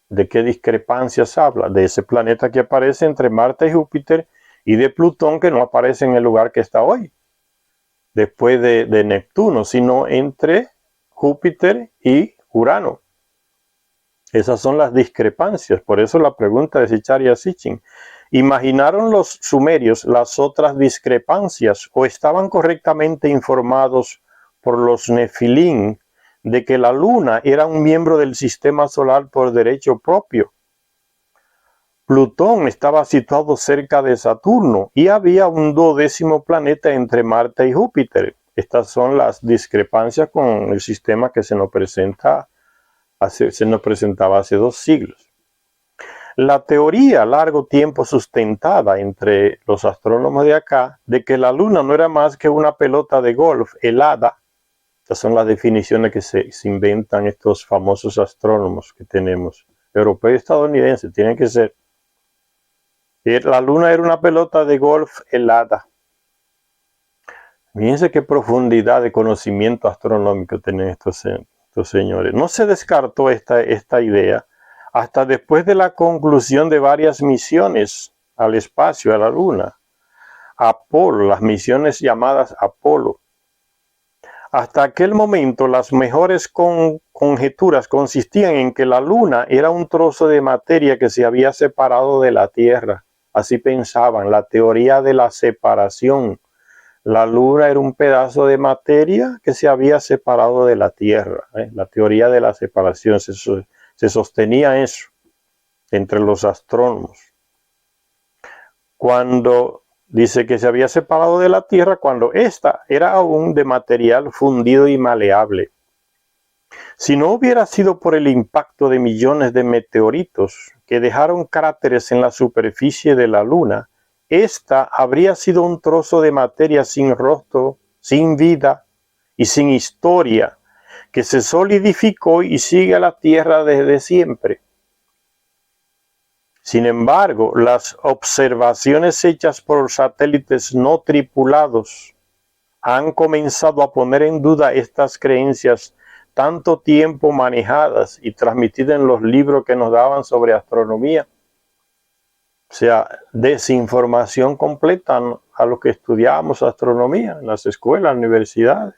Speaker 1: ¿De qué discrepancias habla? De ese planeta que aparece entre Marte y Júpiter y de Plutón que no aparece en el lugar que está hoy, después de Neptuno, sino entre Júpiter y Urano. Esas son las discrepancias, por eso la pregunta de Sicharia Sitchin. ¿Imaginaron los sumerios las otras discrepancias o estaban correctamente informados por los Nefilim de que la luna era un miembro del sistema solar por derecho propio? Plutón estaba situado cerca de Saturno y había un 12º planeta entre Marte y Júpiter. Estas son las discrepancias con el sistema que se nos presentaba hace 2 siglos. La teoría largo tiempo sustentada entre los astrónomos de acá de que la luna no era más que una pelota de golf helada. Estas son las definiciones que se inventan estos famosos astrónomos que tenemos, europeos y estadounidenses, tienen que ser. La luna era una pelota de golf helada. Fíjense qué profundidad de conocimiento astronómico tienen estos señores. No se descartó esta idea hasta después de la conclusión de varias misiones al espacio, a la luna. Apolo, las misiones llamadas Apolo. Hasta aquel momento las mejores conjeturas consistían en que la luna era un trozo de materia que se había separado de la Tierra. Así pensaban, la teoría de la separación. La luna era un pedazo de materia que se había separado de la Tierra. La teoría de la separación, se sostenía eso entre los astrónomos. Cuando dice que se había separado de la Tierra, cuando ésta era aún de material fundido y maleable. Si no hubiera sido por el impacto de millones de meteoritos que dejaron cráteres en la superficie de la Luna, esta habría sido un trozo de materia sin rostro, sin vida y sin historia, que se solidificó y sigue a la Tierra desde siempre. Sin embargo, las observaciones hechas por satélites no tripulados han comenzado a poner en duda estas creencias tanto tiempo manejadas y transmitidas en los libros que nos daban sobre astronomía. O sea, desinformación completa a los que estudiábamos astronomía en las escuelas, universidades.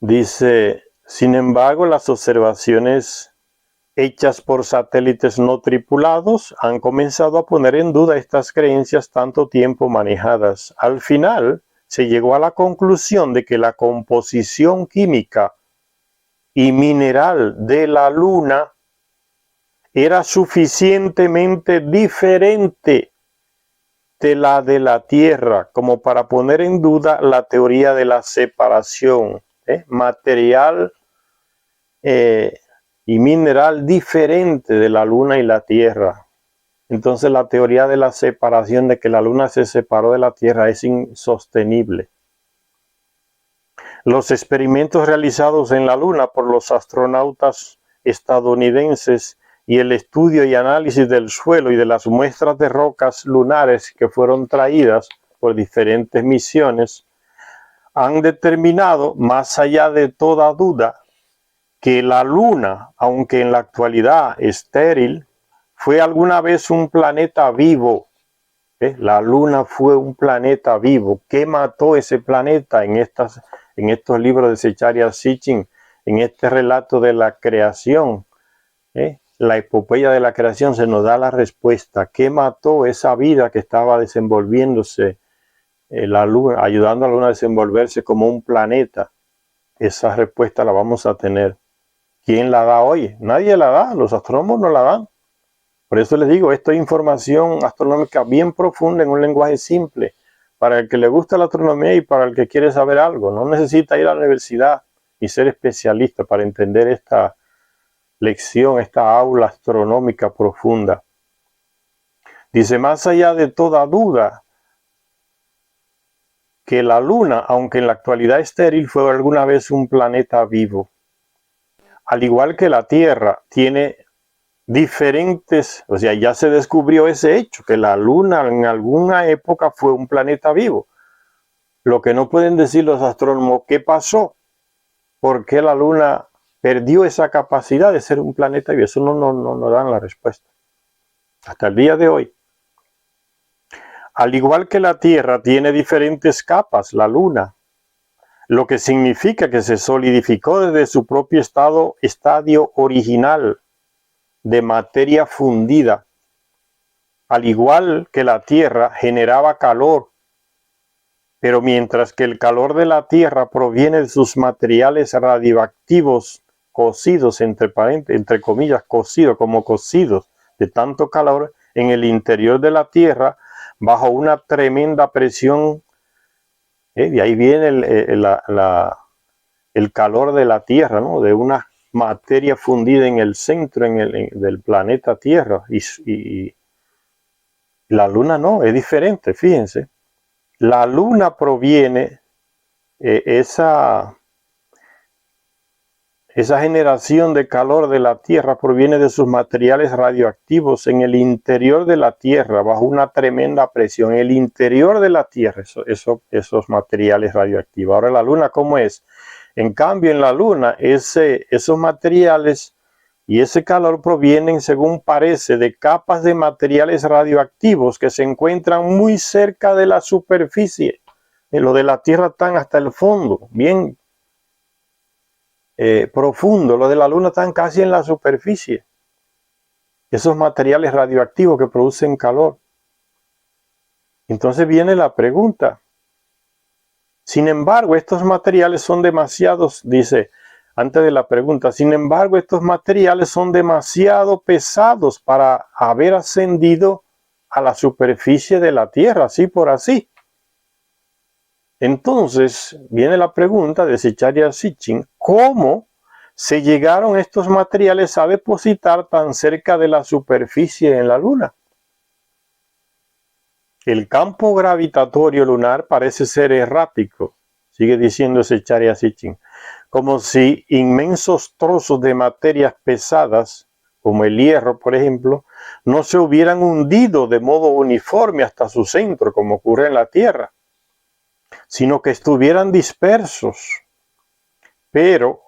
Speaker 1: Dice, sin embargo, las observaciones hechas por satélites no tripulados han comenzado a poner en duda estas creencias tanto tiempo manejadas. Al final, se llegó a la conclusión de que la composición química y mineral de la Luna era suficientemente diferente de la Tierra como para poner en duda la teoría de la separación material y mineral diferente de la Luna y la Tierra. Entonces la teoría de la separación, de que la Luna se separó de la Tierra, es insostenible. Los experimentos realizados en la Luna por los astronautas estadounidenses y el estudio y análisis del suelo y de las muestras de rocas lunares que fueron traídas por diferentes misiones han determinado, más allá de toda duda, que la Luna, aunque en la actualidad estéril, fue alguna vez un planeta vivo. La Luna fue un planeta vivo. ¿Qué mató ese planeta en estos libros de Zecharia Sitchin, en este relato de la creación? La epopeya de la creación se nos da la respuesta. ¿Qué mató esa vida que estaba desenvolviéndose la Luna, ayudando a la Luna a desenvolverse como un planeta? Esa respuesta la vamos a tener. ¿Quién la da hoy? Nadie la da, los astrónomos no la dan. Por eso les digo, esto es información astronómica bien profunda en un lenguaje simple, para el que le gusta la astronomía y para el que quiere saber algo. No necesita ir a la universidad y ser especialista para entender esta lección, esta aula astronómica profunda. Dice, más allá de toda duda, que la Luna, aunque en la actualidad estéril, fue alguna vez un planeta vivo. Al igual que la Tierra, tiene diferentes, o sea, ya se descubrió ese hecho, que la Luna en alguna época fue un planeta vivo. Lo que no pueden decir los astrónomos, ¿qué pasó? ¿Por qué la Luna perdió esa capacidad de ser un planeta vivo? Eso no dan la respuesta. Hasta el día de hoy. Al igual que la Tierra tiene diferentes capas, la Luna, lo que significa que se solidificó desde su propio estadio original de materia fundida. Al igual que la Tierra generaba calor, pero mientras que el calor de la Tierra proviene de sus materiales radioactivos cocidos, entre comillas, cocidos de tanto calor en el interior de la Tierra, bajo una tremenda presión, de ahí viene el calor de la Tierra, ¿no? De una materia fundida en el centro del planeta Tierra, y la Luna no, es diferente, fíjense. La Luna proviene, esa generación de calor de la Tierra proviene de sus materiales radioactivos en el interior de la Tierra, bajo una tremenda presión, en el interior de la Tierra, esos materiales radioactivos. Ahora la Luna, ¿cómo es? En cambio, en la Luna, esos materiales y ese calor provienen, según parece, de capas de materiales radioactivos que se encuentran muy cerca de la superficie. Lo de la Tierra están hasta el fondo, bien profundo. Lo de la Luna están casi en la superficie. Esos materiales radioactivos que producen calor. Entonces viene la pregunta. Sin embargo, estos materiales son demasiados, dice antes de la pregunta, sin embargo, estos materiales son demasiado pesados para haber ascendido a la superficie de la Tierra, así por así. Entonces viene la pregunta de Zecharia Sitchin: ¿cómo se llegaron estos materiales a depositar tan cerca de la superficie en la Luna? El campo gravitatorio lunar parece ser errático, sigue diciendo Zecharia Sitchin, como si inmensos trozos de materias pesadas, como el hierro, por ejemplo, no se hubieran hundido de modo uniforme hasta su centro, como ocurre en la Tierra, sino que estuvieran dispersos. Pero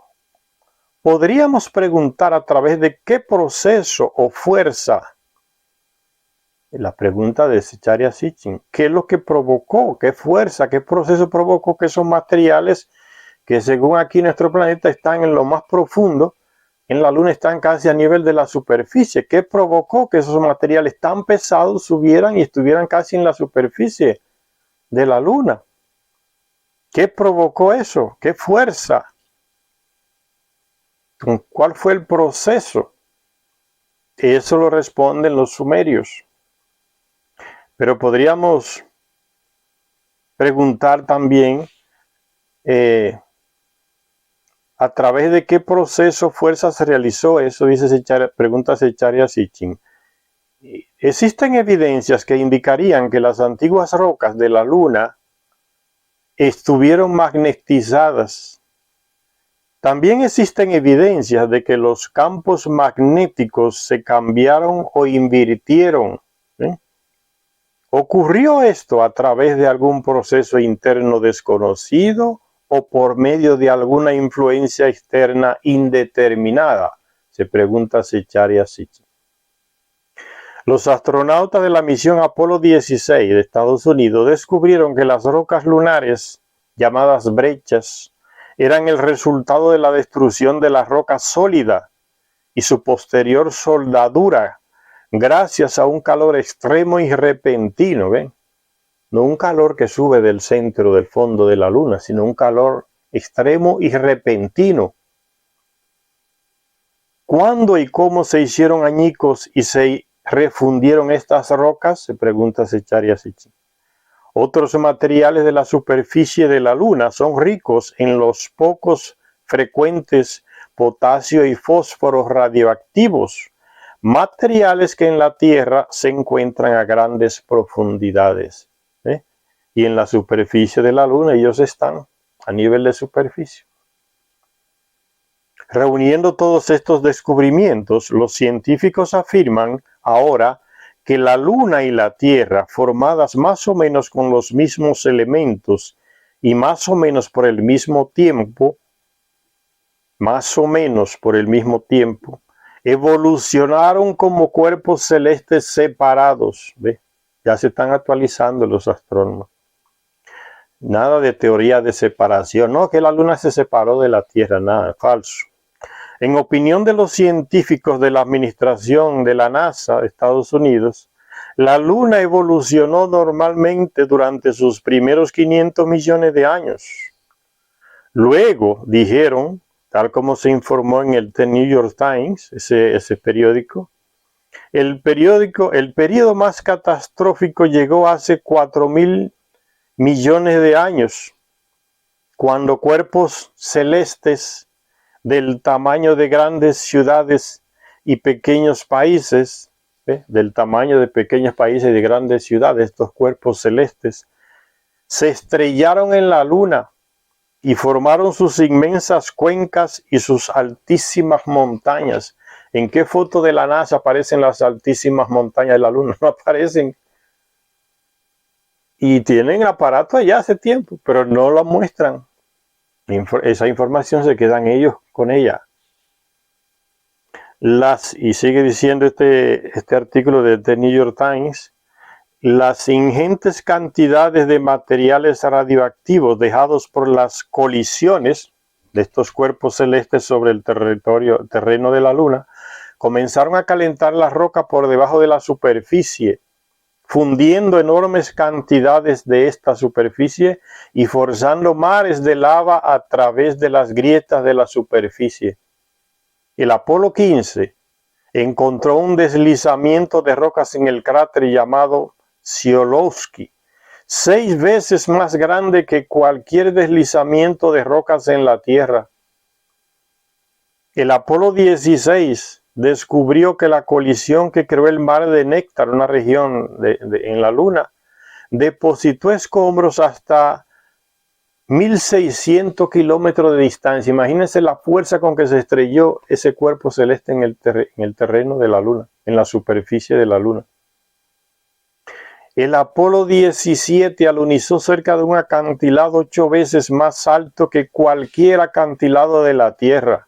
Speaker 1: podríamos preguntar a través de qué proceso o fuerza. La pregunta de Zecharia Sitchin: ¿qué es lo que provocó? ¿Qué fuerza? ¿Qué proceso provocó que esos materiales, que según aquí nuestro planeta están en lo más profundo, en la Luna están casi a nivel de la superficie? ¿Qué provocó que esos materiales tan pesados subieran y estuvieran casi en la superficie de la Luna? ¿Qué provocó eso? ¿Qué fuerza? ¿Cuál fue el proceso? Eso lo responden los sumerios. Pero podríamos preguntar también a través de qué proceso, fuerza se realizó eso, pregunta Zecharia Sitchin. Existen evidencias que indicarían que las antiguas rocas de la Luna estuvieron magnetizadas. También existen evidencias de que los campos magnéticos se cambiaron o invirtieron. ¿Ocurrió esto a través de algún proceso interno desconocido o por medio de alguna influencia externa indeterminada? Se pregunta Zecharia Sitchin. Los astronautas de la misión Apolo 16 de Estados Unidos descubrieron que las rocas lunares, llamadas brechas, eran el resultado de la destrucción de la roca sólida y su posterior soldadura, gracias a un calor extremo y repentino, ¿ven? No un calor que sube del centro, del fondo de la Luna, sino un calor extremo y repentino. ¿Cuándo y cómo se hicieron añicos y se refundieron estas rocas? Se pregunta Zecharia Sitchin. Otros materiales de la superficie de la Luna son ricos en los pocos frecuentes potasio y fósforo radioactivos, materiales que en la Tierra se encuentran a grandes profundidades. Y en la superficie de la Luna ellos están a nivel de superficie. Reuniendo todos estos descubrimientos, los científicos afirman ahora que la Luna y la Tierra, formadas más o menos con los mismos elementos y más o menos por el mismo tiempo, evolucionaron como cuerpos celestes separados. ¿Ve? Ya se están actualizando los astrónomos. Nada de teoría de separación. No, que la Luna se separó de la Tierra. Nada, falso. En opinión de los científicos de la administración de la NASA de Estados Unidos, la Luna evolucionó normalmente durante sus primeros 500 millones de años. Luego, dijeron, tal como se informó en el The New York Times, ese periódico, el periodo más catastrófico llegó hace 4.000 millones de años, cuando cuerpos celestes del tamaño de grandes ciudades y pequeños países, del tamaño de pequeños países y de grandes ciudades, estos cuerpos celestes, se estrellaron en la Luna y formaron sus inmensas cuencas y sus altísimas montañas. ¿En qué foto de la NASA aparecen las altísimas montañas de la Luna? No aparecen. Y tienen aparato allá hace tiempo, pero no lo muestran. Esa información se quedan ellos con ella. Y sigue diciendo este artículo de The New York Times, las ingentes cantidades de materiales radioactivos dejados por las colisiones de estos cuerpos celestes sobre el terreno de la Luna comenzaron a calentar la roca por debajo de la superficie, fundiendo enormes cantidades de esta superficie y forzando mares de lava a través de las grietas de la superficie. El Apolo 15 encontró un deslizamiento de rocas en el cráter llamado Tsiolkovsky, 6 veces más grande que cualquier deslizamiento de rocas en la Tierra. El Apolo 16 descubrió que la colisión que creó el mar de Néctar, una región en la Luna, depositó escombros hasta 1600 kilómetros de distancia. Imagínense la fuerza con que se estrelló ese cuerpo celeste en el terreno de la Luna, en la superficie de la Luna. El Apolo 17 alunizó cerca de un acantilado 8 veces más alto que cualquier acantilado de la Tierra,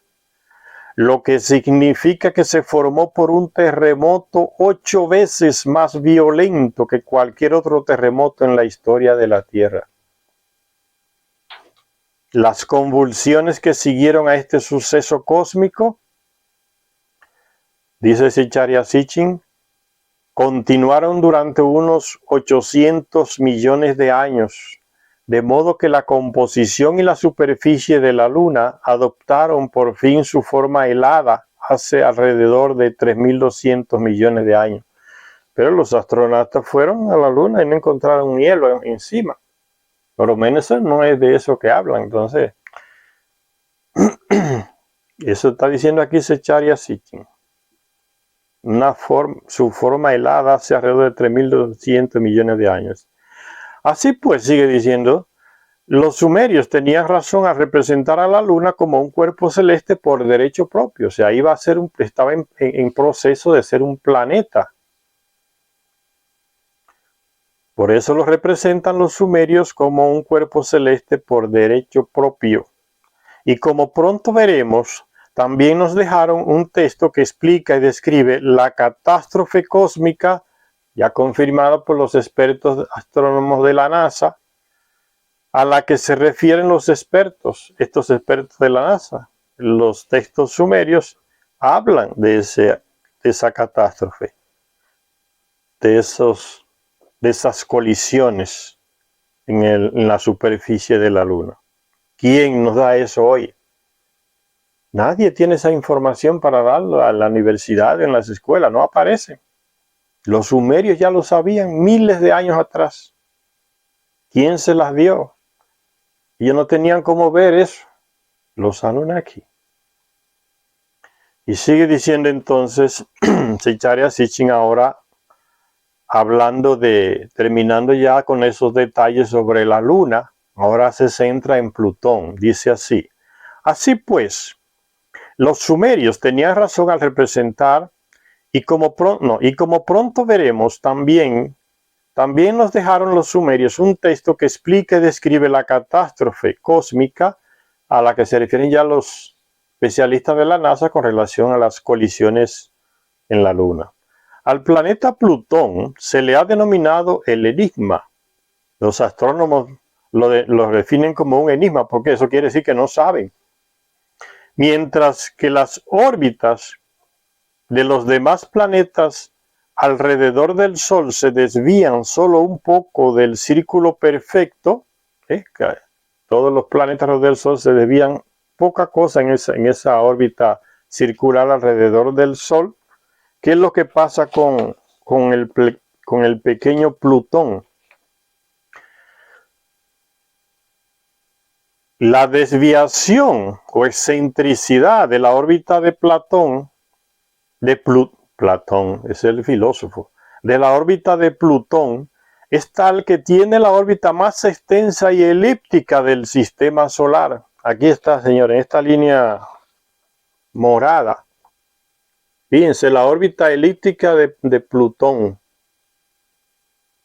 Speaker 1: lo que significa que se formó por un terremoto 8 veces más violento que cualquier otro terremoto en la historia de la Tierra. Las convulsiones que siguieron a este suceso cósmico, dice Zecharia Sitchin, continuaron durante unos 800 millones de años, de modo que la composición y la superficie de la Luna adoptaron por fin su forma helada hace alrededor de 3.200 millones de años. Pero los astronautas fueron a la Luna y no encontraron hielo encima. Por lo menos no es de eso que hablan. Entonces, eso está diciendo aquí Zecharia Sitchin. Su forma helada hace alrededor de 3.200 millones de años. Así pues, sigue diciendo, los sumerios tenían razón al representar a la Luna como un cuerpo celeste por derecho propio. O sea, estaba en proceso de ser un planeta. Por eso lo representan los sumerios como un cuerpo celeste por derecho propio. Y como pronto veremos, también nos dejaron un texto que explica y describe la catástrofe cósmica, ya confirmada por los expertos astrónomos de la NASA, a la que se refieren estos expertos de la NASA. Los textos sumerios hablan de esa catástrofe, de esas colisiones en la superficie de la Luna. ¿Quién nos da eso hoy? Nadie tiene esa información para darlo a la universidad, en las escuelas, no aparece. Los sumerios ya lo sabían miles de años atrás. ¿Quién se las dio? Ellos no tenían cómo ver eso. Los Anunnaki. Y sigue diciendo entonces Zecharia Sitchin ahora, terminando ya con esos detalles sobre la Luna, ahora se centra en Plutón. Dice así: así pues, los sumerios tenían razón al representar, y como pronto veremos, también nos dejaron los sumerios un texto que explica y describe la catástrofe cósmica a la que se refieren ya los especialistas de la NASA con relación a las colisiones en la Luna. Al planeta Plutón se le ha denominado el enigma. Los astrónomos lo definen como un enigma, porque eso quiere decir que no saben. Mientras que las órbitas de los demás planetas alrededor del Sol se desvían solo un poco del círculo perfecto, todos los planetas alrededor del Sol se desvían poca cosa en esa órbita circular alrededor del Sol. ¿Qué es lo que pasa con el pequeño Plutón? La desviación o excentricidad de la órbita de Platón, Platón es el filósofo, de la órbita de Plutón, es tal que tiene la órbita más extensa y elíptica del sistema solar. Aquí está, señores, en esta línea morada. Fíjense, la órbita elíptica de Plutón.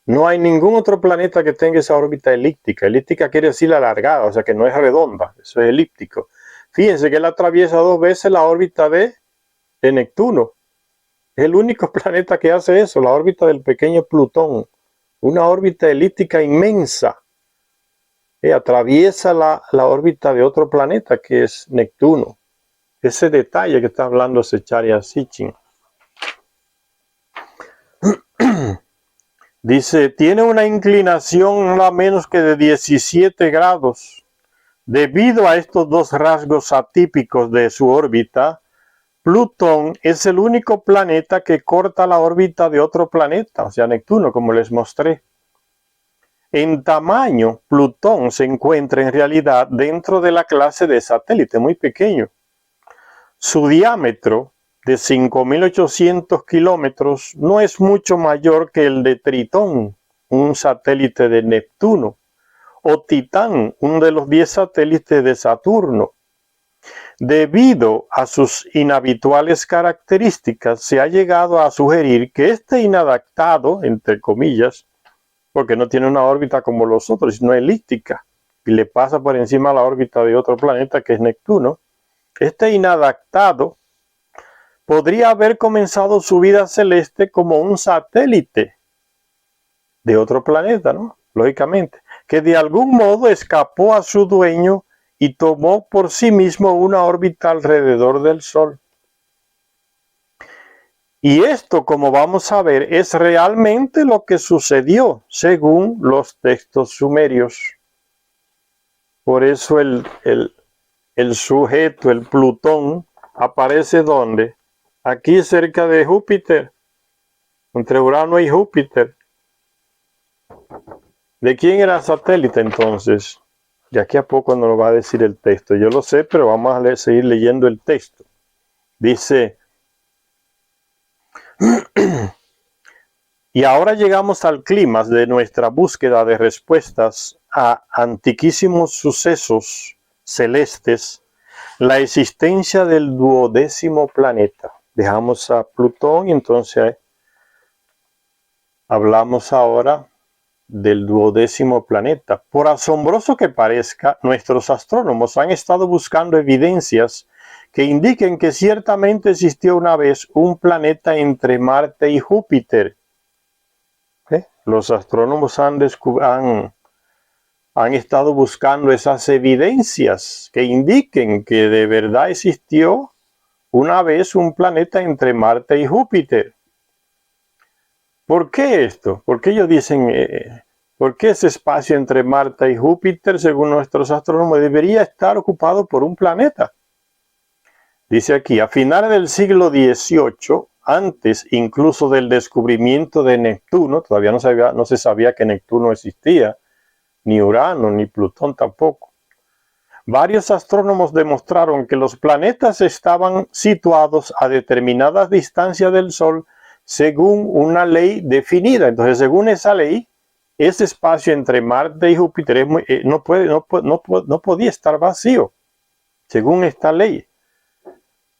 Speaker 1: No hay ningún otro planeta que tenga esa órbita elíptica. Elíptica quiere decir alargada, o sea que no es redonda, eso es elíptico. Fíjense que él atraviesa 2 veces la órbita de Neptuno. Es el único planeta que hace eso, la órbita del pequeño Plutón. Una órbita elíptica inmensa. Atraviesa la órbita de otro planeta que es Neptuno. Ese detalle que está hablando Zecharia Sitchin. Dice, tiene una inclinación no menos que de 17 grados. Debido a estos 2 rasgos atípicos de su órbita, Plutón es el único planeta que corta la órbita de otro planeta, o sea, Neptuno, como les mostré. En tamaño, Plutón se encuentra en realidad dentro de la clase de satélite, muy pequeño. Su diámetro de 5.800 kilómetros no es mucho mayor que el de Tritón, un satélite de Neptuno, o Titán, uno de los 10 satélites de Saturno. Debido a sus inhabituales características, se ha llegado a sugerir que este inadaptado, entre comillas, porque no tiene una órbita como los otros, sino elíptica, y le pasa por encima la órbita de otro planeta que es Neptuno, este inadaptado podría haber comenzado su vida celeste como un satélite de otro planeta, ¿no? Lógicamente, que de algún modo escapó a su dueño y tomó por sí mismo una órbita alrededor del Sol. Y esto, como vamos a ver, es realmente lo que sucedió según los textos sumerios. Por eso el sujeto, el Plutón, aparece ¿dónde? Aquí cerca de Júpiter, entre Urano y Júpiter. ¿De quién era satélite entonces? De aquí a poco nos lo va a decir el texto. Yo lo sé, pero vamos a seguir leyendo el texto. Dice, y ahora llegamos al clímax de nuestra búsqueda de respuestas a antiquísimos sucesos celestes, la existencia del 12º planeta. Dejamos a Plutón y entonces hablamos ahora del 12º planeta. Por asombroso que parezca, nuestros astrónomos han estado buscando evidencias que indiquen que ciertamente existió una vez un planeta entre Marte y Júpiter. Los astrónomos han estado buscando esas evidencias que indiquen que de verdad existió una vez un planeta entre Marte y Júpiter. ¿Por qué esto? ¿Por qué ellos dicen, por qué ese espacio entre Marte y Júpiter, según nuestros astrónomos, debería estar ocupado por un planeta? Dice aquí, a finales del siglo XVIII, antes incluso del descubrimiento de Neptuno, todavía no se sabía que Neptuno existía, ni Urano, ni Plutón tampoco. Varios astrónomos demostraron que los planetas estaban situados a determinadas distancias del Sol según una ley definida. Entonces, según esa ley, ese espacio entre Marte y Júpiter no podía estar vacío, según esta ley.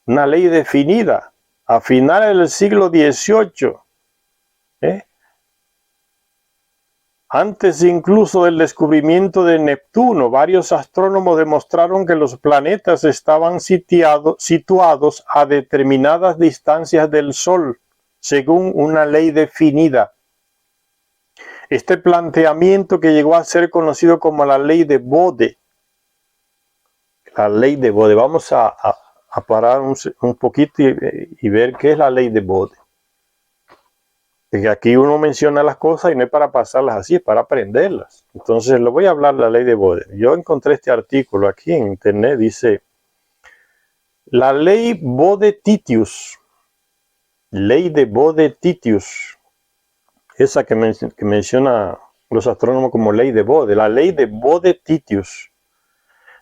Speaker 1: Una ley definida a finales del siglo XVIII. Antes incluso del descubrimiento de Neptuno, varios astrónomos demostraron que los planetas estaban situados a determinadas distancias del Sol, según una ley definida. Este planteamiento, que llegó a ser conocido como la ley de Bode. La ley de Bode. Vamos a parar un poquito y ver qué es la ley de Bode. Que aquí uno menciona las cosas y no es para pasarlas así, es para aprenderlas. Entonces le voy a hablar de la ley de Bode. Yo encontré este artículo aquí en internet, dice, la ley Bode-Titius, ley de Bode-Titius, esa que menciona los astrónomos como ley de Bode, la ley de Bode-Titius.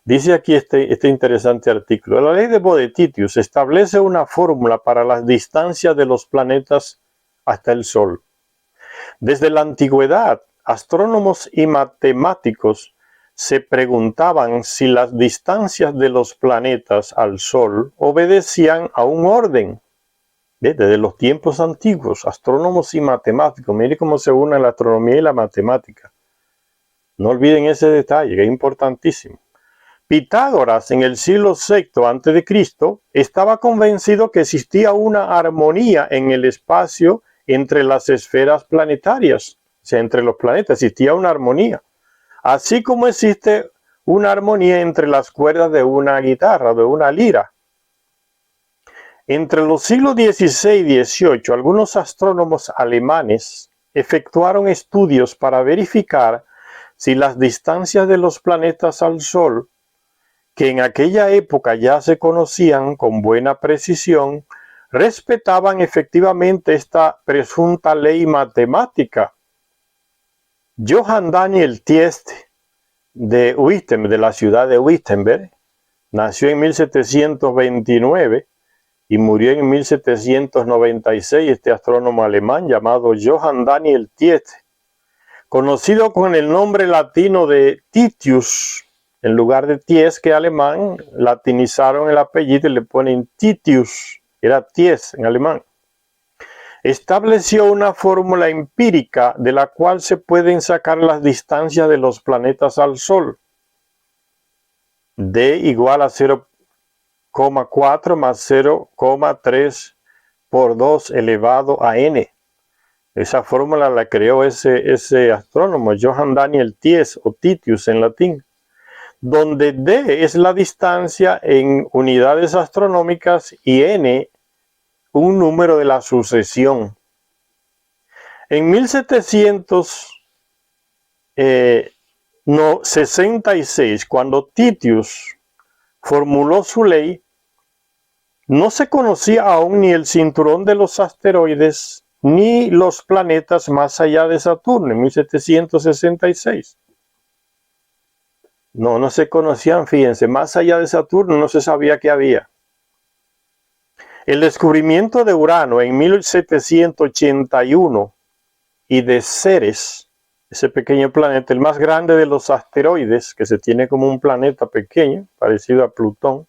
Speaker 1: Dice aquí este interesante artículo, la ley de Bode-Titius establece una fórmula para las distancias de los planetas hasta el Sol. Desde la antigüedad, astrónomos y matemáticos se preguntaban si las distancias de los planetas al Sol obedecían a un orden. Desde los tiempos antiguos, astrónomos y matemáticos, miren cómo se unen la astronomía y la matemática. No olviden ese detalle, que es importantísimo. Pitágoras, en el siglo VI a.C., estaba convencido que existía una armonía en el espacio entre las esferas planetarias, o sea, entre los planetas existía una armonía, así como existe una armonía entre las cuerdas de una guitarra, de una lira. Entre los siglos XVI y XVIII, algunos astrónomos alemanes efectuaron estudios para verificar si las distancias de los planetas al Sol, que en aquella época ya se conocían con buena precisión, respetaban efectivamente esta presunta ley matemática. Johann Daniel Thiest de Wittenberg, de la ciudad de Wittenberg, nació en 1729 y murió en 1796, este astrónomo alemán llamado Johann Daniel Thiest, conocido con el nombre latino de Titius. En lugar de Thiest, que alemán, latinizaron el apellido y le ponen Titius, era Thiest en alemán. Estableció una fórmula empírica de la cual se pueden sacar las distancias de los planetas al Sol. D igual a 0,4 más 0,3 por 2 elevado a n. Esa fórmula la creó ese astrónomo, Johann Daniel Thiest, o Titius en latín, donde d es la distancia en unidades astronómicas y n un número de la sucesión. En 1766, cuando Titius formuló su ley, no se conocía aún ni el cinturón de los asteroides ni los planetas más allá de Saturno, en 1766. No se conocían, fíjense, más allá de Saturno no se sabía que había. El descubrimiento de Urano en 1781 y de Ceres, ese pequeño planeta, el más grande de los asteroides, que se tiene como un planeta pequeño, parecido a Plutón,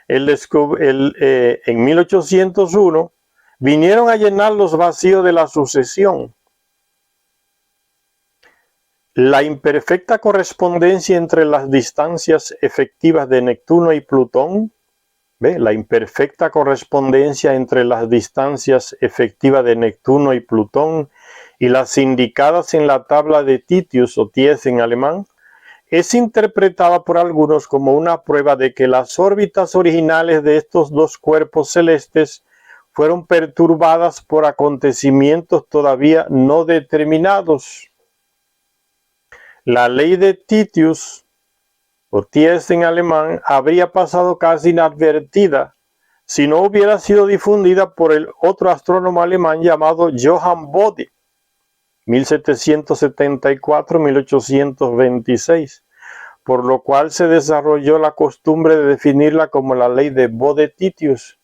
Speaker 1: en 1801, vinieron a llenar los vacíos de la sucesión. La imperfecta correspondencia entre las distancias efectivas de Neptuno y Plutón, la imperfecta correspondencia entre las distancias efectivas de Neptuno y Plutón y las indicadas en la tabla de Titius o Thiest en alemán, es interpretada por algunos como una prueba de que las órbitas originales de estos dos cuerpos celestes fueron perturbadas por acontecimientos todavía no determinados. La ley de Titius o Thiest en alemán habría pasado casi inadvertida si no hubiera sido difundida por el otro astrónomo alemán llamado Johann Bode, 1774-1826, por lo cual se desarrolló la costumbre de definirla como la ley de Bode-Titius,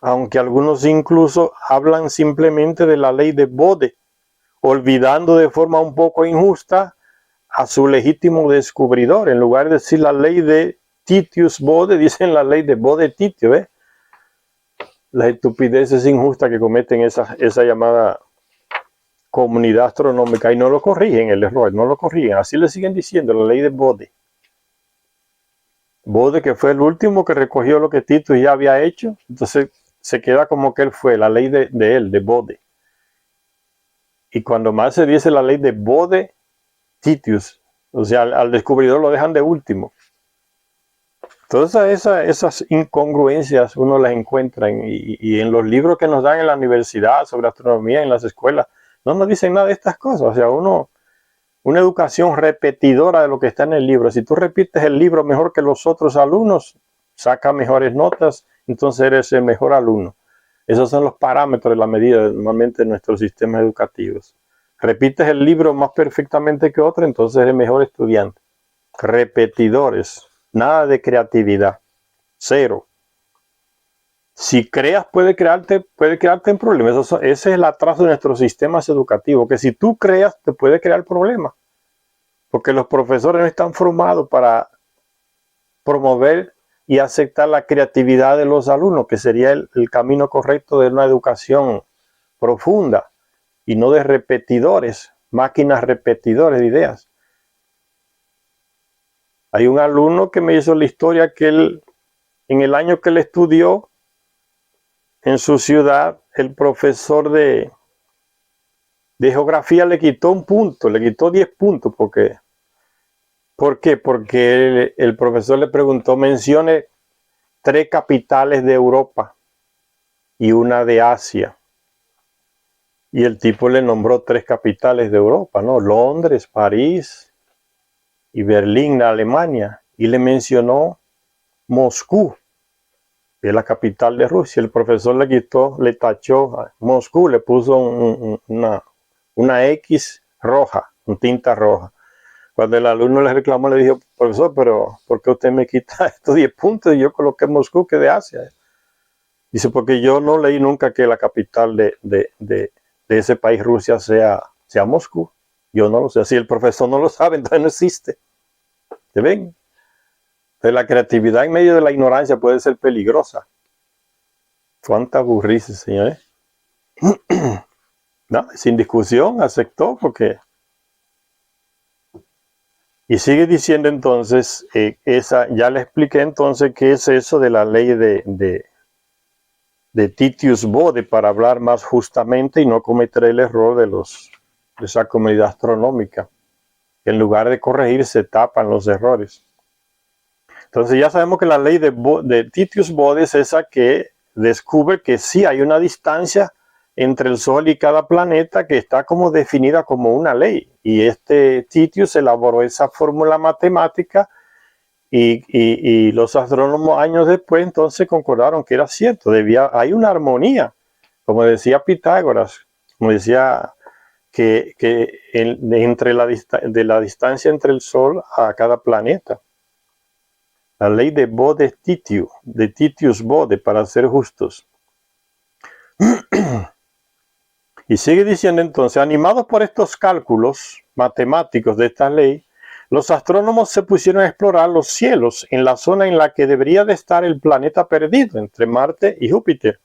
Speaker 1: aunque algunos incluso hablan simplemente de la ley de Bode, olvidando de forma un poco injusta a su legítimo descubridor. En lugar de decir la ley de Titius-Bode, dicen la ley de Bode-Titius, ¿ves? Las estupideces injustas que cometen esa llamada comunidad astronómica, y no lo corrigen el error, no lo corrigen, así le siguen diciendo la ley de Bode. Bode, que fue el último que recogió lo que Titius ya había hecho, entonces se queda como que él fue, la ley de él, de Bode. Y cuando más se dice la ley de Bode-Titius, o sea, al descubridor lo dejan de último. Todas esas incongruencias uno las encuentra y en los libros que nos dan en la universidad sobre astronomía, en las escuelas, no nos dicen nada de estas cosas. O sea, una educación repetidora de lo que está en el libro. Si tú repites el libro mejor que los otros alumnos, saca mejores notas, entonces eres el mejor alumno. Esos son los parámetros de la medida normalmente de nuestros sistemas educativos. Repites el libro más perfectamente que otro, entonces eres mejor estudiante. Repetidores, nada de creatividad, cero. Si creas, puede crearte en problemas. Ese es el atraso de nuestros sistemas educativos, que si tú creas, te puede crear problemas. Porque los profesores no están formados para promover y aceptar la creatividad de los alumnos, que sería el camino correcto de una educación profunda y no de repetidores, máquinas repetidores de ideas. Hay un alumno que me hizo la historia que él, en el año que él estudió en su ciudad, el profesor de geografía le quitó un punto, le quitó 10 puntos. ¿Por qué? Porque el profesor le preguntó, mencione 3 capitales de Europa y una de Asia. Y el tipo le nombró 3 capitales de Europa, ¿no? Londres, París y Berlín, Alemania. Y le mencionó Moscú, que es la capital de Rusia. El profesor le tachó a Moscú, le puso una X roja, con tinta roja. Cuando el alumno le reclamó, le dijo, profesor, pero ¿por qué usted me quita estos 10 puntos y yo coloqué Moscú, que de Asia? Dice, porque yo no leí nunca que la capital de ese país, Rusia, sea Moscú. Yo no lo sé. Si el profesor no lo sabe, entonces no existe. ¿Se ven? Entonces la creatividad en medio de la ignorancia puede ser peligrosa. Cuánta burrice, señores. No, sin discusión, aceptó porque... Y sigue diciendo entonces, ya le expliqué entonces qué es eso de la ley de Titius Bode, para hablar más justamente y no cometer el error de esa comunidad astronómica, que en lugar de corregir se tapan los errores. Entonces ya sabemos que la ley de Titius Bode es esa que descubre que sí hay una distancia entre el Sol y cada planeta que está como definida como una ley. Y Titius elaboró esa fórmula matemática y los astrónomos años después entonces concordaron que era cierto. Hay una armonía, como decía Pitágoras, como decía que entre la distancia entre el Sol a cada planeta. La ley de Bode-Titius, de Titius-Bode, para ser justos. Y sigue diciendo entonces, animados por estos cálculos matemáticos de esta ley, los astrónomos se pusieron a explorar los cielos en la zona en la que debería de estar el planeta perdido, entre Marte y Júpiter.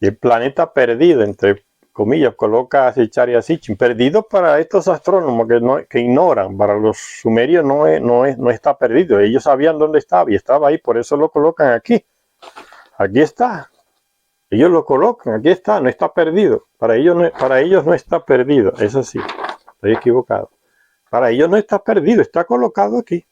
Speaker 1: Y el planeta perdido, entre comillas, coloca a Sechar y a Sitchin, perdido para estos astrónomos que ignoran. Para los sumerios no está perdido. Ellos sabían dónde estaba y estaba ahí, por eso lo colocan aquí. Aquí está. Ellos lo colocan, aquí está, no está perdido. Para ellos no está perdido. Es así, estoy equivocado. Para ellos no está perdido, está colocado aquí.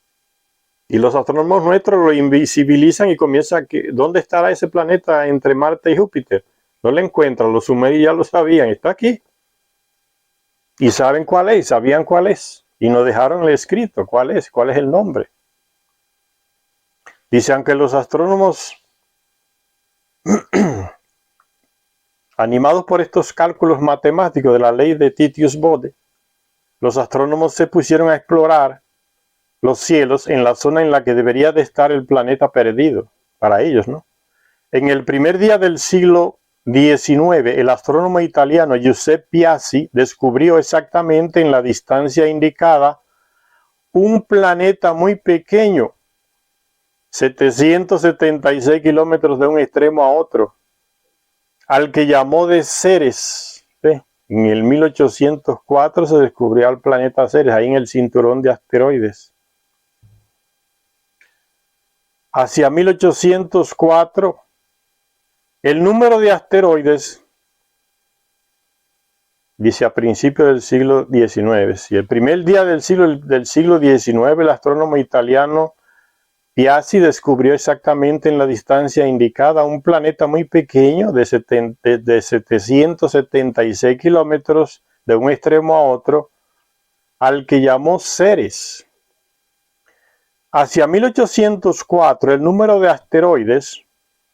Speaker 1: Y los astrónomos nuestros lo invisibilizan y comienzan ¿dónde estará ese planeta entre Marte y Júpiter? No lo encuentran, los sumerios ya lo sabían, está aquí. Y saben cuál es, sabían cuál es. Y nos dejaron el escrito, cuál es el nombre. Dice, aunque los astrónomos, animados por estos cálculos matemáticos de la ley de Titius-Bode, los astrónomos se pusieron a explorar los cielos en la zona en la que debería de estar el planeta perdido, para ellos, ¿no? En el primer día del siglo XIX, el astrónomo italiano Giuseppe Piazzi descubrió exactamente en la distancia indicada un planeta muy pequeño, 776 kilómetros de un extremo a otro, al que llamó de Ceres. En el 1804 se descubrió el planeta Ceres, ahí en el cinturón de asteroides. Hacia 1804, el número de asteroides, dice a principios del siglo XIX, si el primer día del siglo XIX, el astrónomo italiano Piazzi descubrió exactamente en la distancia indicada un planeta muy pequeño de 776 kilómetros de un extremo a otro, al que llamó Ceres. Hacia 1804, el número de asteroides,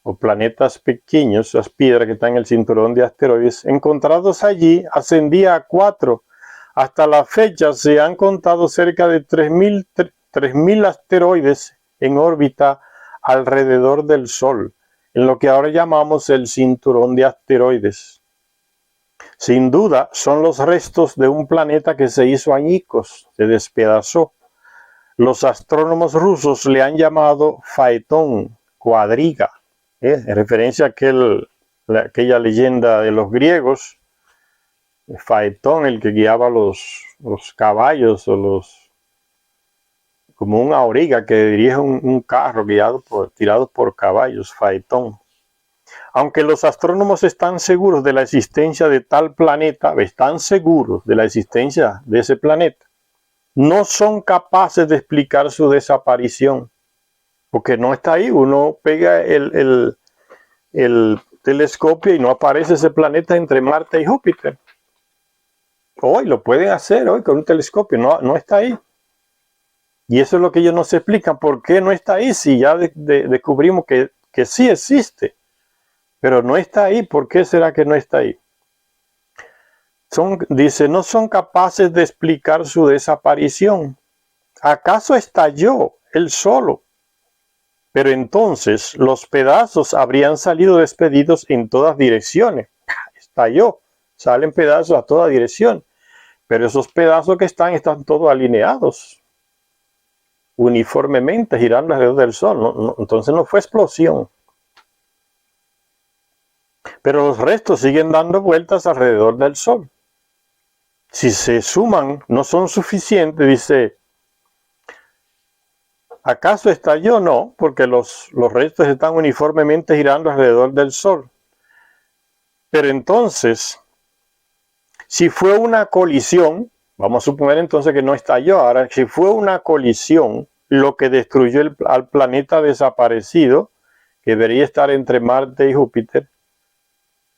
Speaker 1: o planetas pequeños, las piedras que están en el cinturón de asteroides, encontrados allí, ascendía a 4. Hasta la fecha se han contado cerca de 3.000 asteroides en órbita alrededor del Sol, en lo que ahora llamamos el cinturón de asteroides. Sin duda, son los restos de un planeta que se hizo añicos, se despedazó. Los astrónomos rusos le han llamado Faetón, cuadriga, en referencia a aquella leyenda de los griegos, Faetón, el que guiaba los caballos, como una auriga que dirige un carro tirado por caballos, Faetón. Aunque los astrónomos están seguros de la existencia de tal planeta, están seguros de la existencia de ese planeta, no son capaces de explicar su desaparición, porque no está ahí. Uno pega el telescopio y no aparece ese planeta entre Marte y Júpiter. Hoy lo pueden hacer hoy con un telescopio, no está ahí. Y eso es lo que ellos no se explican, ¿por qué no está ahí? Si ya descubrimos que sí existe, pero no está ahí. ¿Por qué será que no está ahí? dice, no son capaces de explicar su desaparición. ¿Acaso estalló él solo? Pero entonces los pedazos habrían salido despedidos en todas direcciones. Estalló, salen pedazos a toda dirección. Pero esos pedazos que están todos alineados, uniformemente, girando alrededor del Sol. Entonces no fue explosión. Pero los restos siguen dando vueltas alrededor del Sol. Si se suman, no son suficientes, dice. ¿Acaso estalló? No, porque los restos están uniformemente girando alrededor del Sol. Pero entonces, si fue una colisión, vamos a suponer entonces que no estalló. Ahora, si fue una colisión, lo que destruyó al planeta desaparecido, que debería estar entre Marte y Júpiter,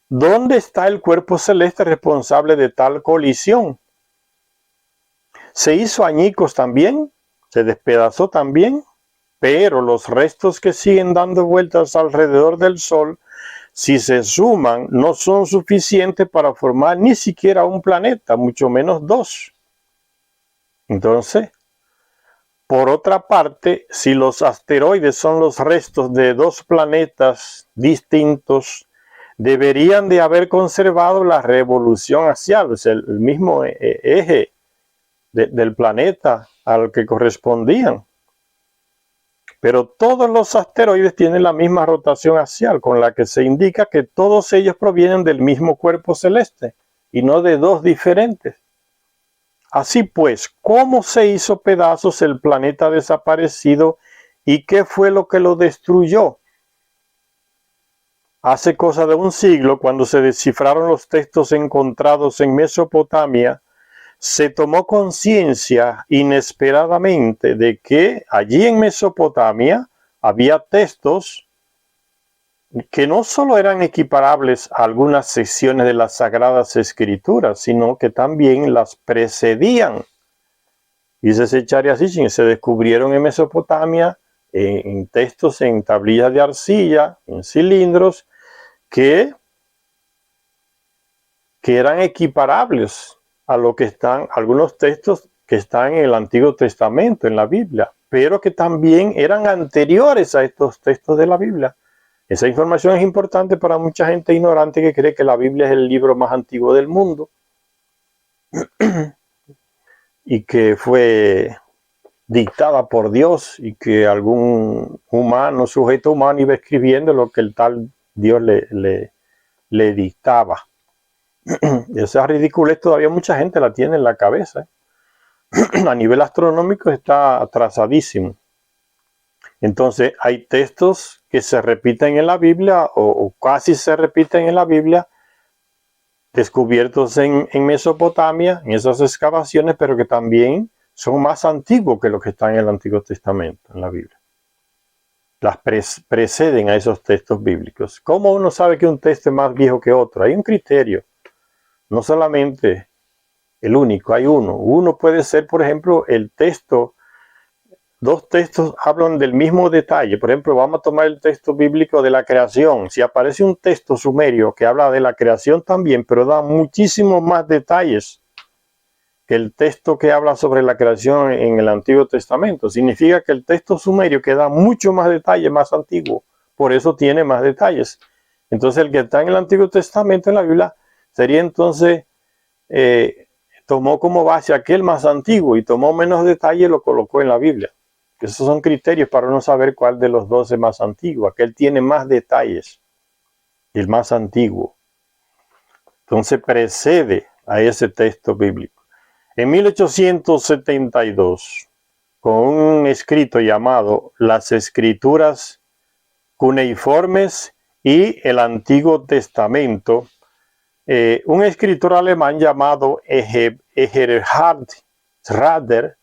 Speaker 1: ¿dónde está el cuerpo celeste responsable de tal colisión? ¿Se hizo añicos también? ¿Se despedazó también? Pero los restos que siguen dando vueltas alrededor del Sol, si se suman, no son suficientes para formar ni siquiera un planeta, mucho menos dos. Entonces, por otra parte, si los asteroides son los restos de dos planetas distintos, deberían de haber conservado la revolución axial, o sea, el mismo eje del planeta al que correspondían. Pero todos los asteroides tienen la misma rotación axial, con la que se indica que todos ellos provienen del mismo cuerpo celeste y no de dos diferentes. Así pues, ¿cómo se hizo pedazos el planeta desaparecido y qué fue lo que lo destruyó? Hace cosa de un siglo, cuando se descifraron los textos encontrados en Mesopotamia, se tomó conciencia inesperadamente de que allí en Mesopotamia había textos que no solo eran equiparables a algunas secciones de las Sagradas Escrituras, sino que también las precedían. Dice Zecharia Sitchin, se descubrieron en Mesopotamia en textos, en tablillas de arcilla, en cilindros, que eran equiparables a lo que están, algunos textos que están en el Antiguo Testamento, en la Biblia, pero que también eran anteriores a estos textos de la Biblia. Esa información es importante para mucha gente ignorante que cree que la Biblia es el libro más antiguo del mundo y que fue dictada por Dios y que algún humano, sujeto humano, iba escribiendo lo que el tal Dios le dictaba. Esa ridiculez todavía mucha gente la tiene en la cabeza. A nivel astronómico está atrasadísimo. Entonces hay textos que se repiten en la Biblia o casi se repiten en la Biblia, descubiertos en Mesopotamia, en esas excavaciones, pero que también son más antiguos que los que están en el Antiguo Testamento, en la Biblia. Las preceden a esos textos bíblicos. ¿Cómo uno sabe que un texto es más viejo que otro? Hay un criterio. No solamente el único, hay uno. Uno puede ser, por ejemplo, el texto. Dos textos hablan del mismo detalle. Por ejemplo, vamos a tomar el texto bíblico de la creación. Si aparece un texto sumerio que habla de la creación también, pero da muchísimos más detalles que el texto que habla sobre la creación en el Antiguo Testamento. Significa que el texto sumerio que da mucho más detalle, más antiguo. Por eso tiene más detalles. Entonces el que está en el Antiguo Testamento en la Biblia sería entonces, tomó como base aquel más antiguo y tomó menos detalle y lo colocó en la Biblia. Esos son criterios para no saber cuál de los dos es más antiguo. Aquel tiene más detalles, el más antiguo. Entonces precede a ese texto bíblico. En 1872, con un escrito llamado Las Escrituras Cuneiformes y el Antiguo Testamento, un escritor alemán llamado Egerhard Schrader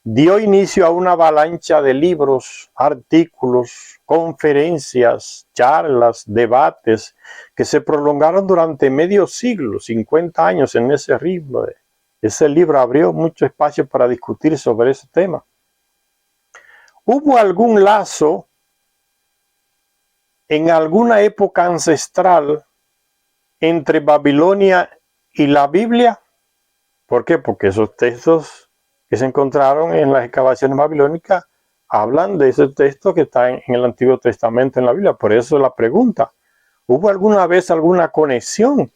Speaker 1: dio inicio a una avalancha de libros, artículos, conferencias, charlas, debates que se prolongaron durante medio siglo, 50 años en ese ritmo. Ese libro abrió mucho espacio para discutir sobre ese tema. ¿Hubo algún lazo en alguna época ancestral entre Babilonia y la Biblia? ¿Por qué? Porque esos textos que se encontraron en las excavaciones babilónicas hablan de ese texto que está en el Antiguo Testamento en la Biblia. Por eso la pregunta, ¿hubo alguna vez alguna conexión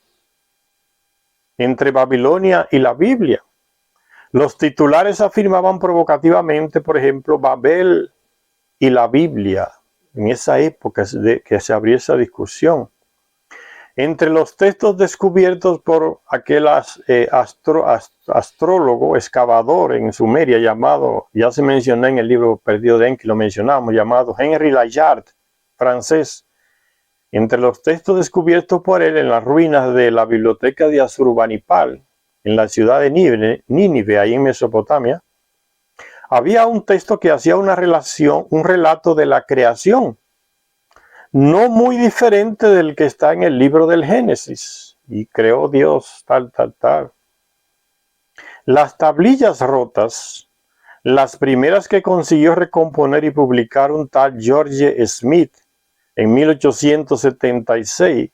Speaker 1: entre Babilonia y la Biblia? Los titulares afirmaban provocativamente, por ejemplo, Babel y la Biblia, en esa época que se abrió esa discusión. Entre los textos descubiertos por aquel astrólogo, excavador en Sumeria llamado, ya se mencionó en el libro Perdido de Enki, lo mencionamos, llamado Henry Layard, francés. Entre los textos descubiertos por él en las ruinas de la biblioteca de Asurbanipal, en la ciudad de Nínive, ahí en Mesopotamia, había un texto que hacía un relato de la creación, no muy diferente del que está en el libro del Génesis. Y creó Dios, tal. Las tablillas rotas, las primeras que consiguió recomponer y publicar un tal George Smith en 1876,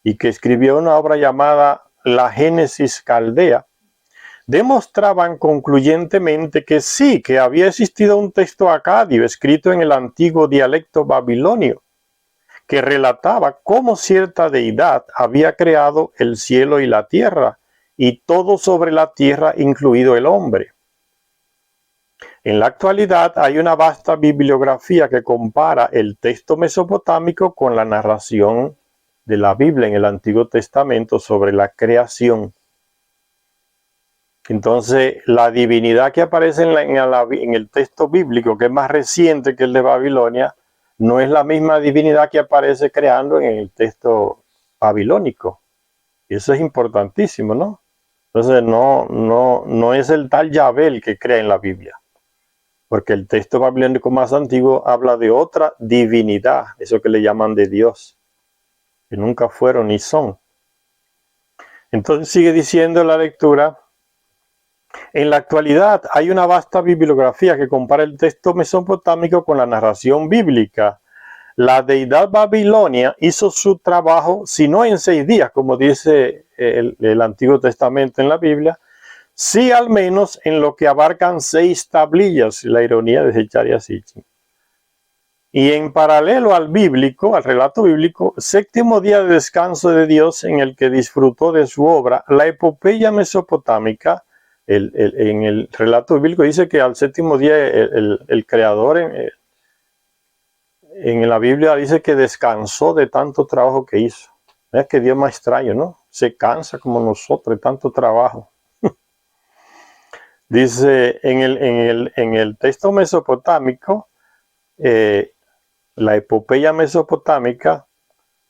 Speaker 1: y que escribió una obra llamada La Génesis Caldea, demostraban concluyentemente que sí, que había existido un texto acadio escrito en el antiguo dialecto babilonio, que relataba cómo cierta deidad había creado el cielo y la tierra, y todo sobre la tierra, incluido el hombre. En la actualidad hay una vasta bibliografía que compara el texto mesopotámico con la narración de la Biblia en el Antiguo Testamento sobre la creación. Entonces, la divinidad que aparece en el texto bíblico, que es más reciente que el de Babilonia, no es la misma divinidad que aparece creando en el texto babilónico. Y eso es importantísimo, ¿no? Entonces, no es el tal Yahvé el que crea en la Biblia, porque el texto babilónico más antiguo habla de otra divinidad, eso que le llaman de Dios, que nunca fueron ni son. Entonces sigue diciendo la lectura: en la actualidad hay una vasta bibliografía que compara el texto mesopotámico con la narración bíblica. La deidad Babilonia hizo su trabajo, si no en 6 días, como dice el Antiguo Testamento en la Biblia, sí al menos en lo que abarcan 6 tablillas, la ironía de Zecharia Sitchin. Y en paralelo al relato bíblico, 7º día de descanso de Dios en el que disfrutó de su obra, la epopeya mesopotámica. En el relato bíblico dice que al 7º día el creador en la Biblia dice que descansó de tanto trabajo que hizo. Es que Dios es más extraño, ¿no? Se cansa como nosotros de tanto trabajo. Dice en el texto mesopotámico, la epopeya mesopotámica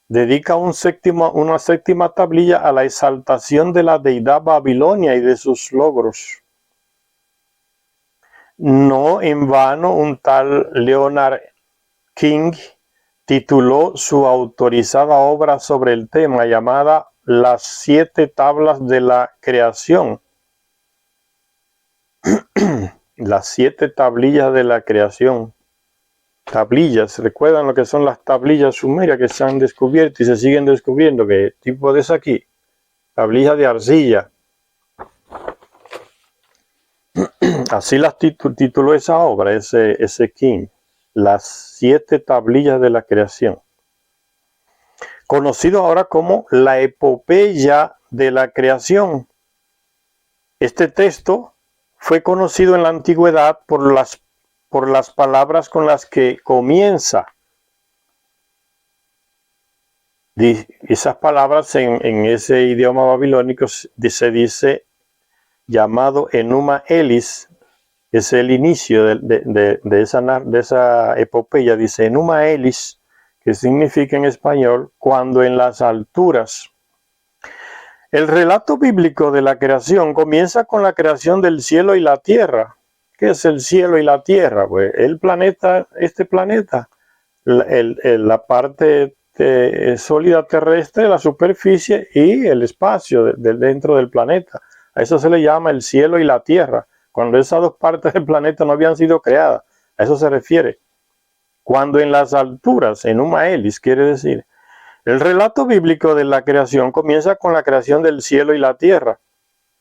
Speaker 1: dedica una 7ª tablilla a la exaltación de la deidad Babilonia y de sus logros. No en vano un tal Leonard King tituló su autorizada obra sobre el tema llamada Las 7 tablas de la creación. Las 7 tablillas de la creación. Tablillas, ¿recuerdan lo que son las tablillas sumerias que se han descubierto y se siguen descubriendo? ¿Qué tipo de es aquí? Tablillas de arcilla. Así las tituló esa obra, ese King. Las 7 tablillas de la creación. Conocido ahora como la epopeya de la creación. Este texto fue conocido en la antigüedad por las palabras con las que comienza. Esas palabras en ese idioma babilónico se dice llamado Enuma Elis, es el inicio de esa epopeya, dice Enuma Elis, que significa en español cuando en las alturas. El relato bíblico de la creación comienza con la creación del cielo y la tierra. ¿Qué es el cielo y la tierra? Pues el planeta, la parte sólida terrestre, la superficie y el espacio dentro del planeta. A eso se le llama el cielo y la tierra, cuando esas 2 partes del planeta no habían sido creadas. A eso se refiere. Cuando en las alturas, Enuma Elis quiere decir. El relato bíblico de la creación comienza con la creación del cielo y la tierra.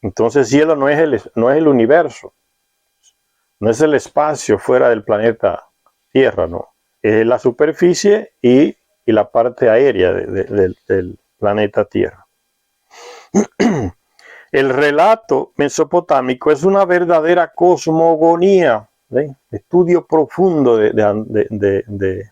Speaker 1: Entonces cielo no es el universo, no es el espacio fuera del planeta Tierra, no. Es la superficie y la parte aérea del planeta Tierra. El relato mesopotámico es una verdadera cosmogonía, ¿ven? Estudio profundo de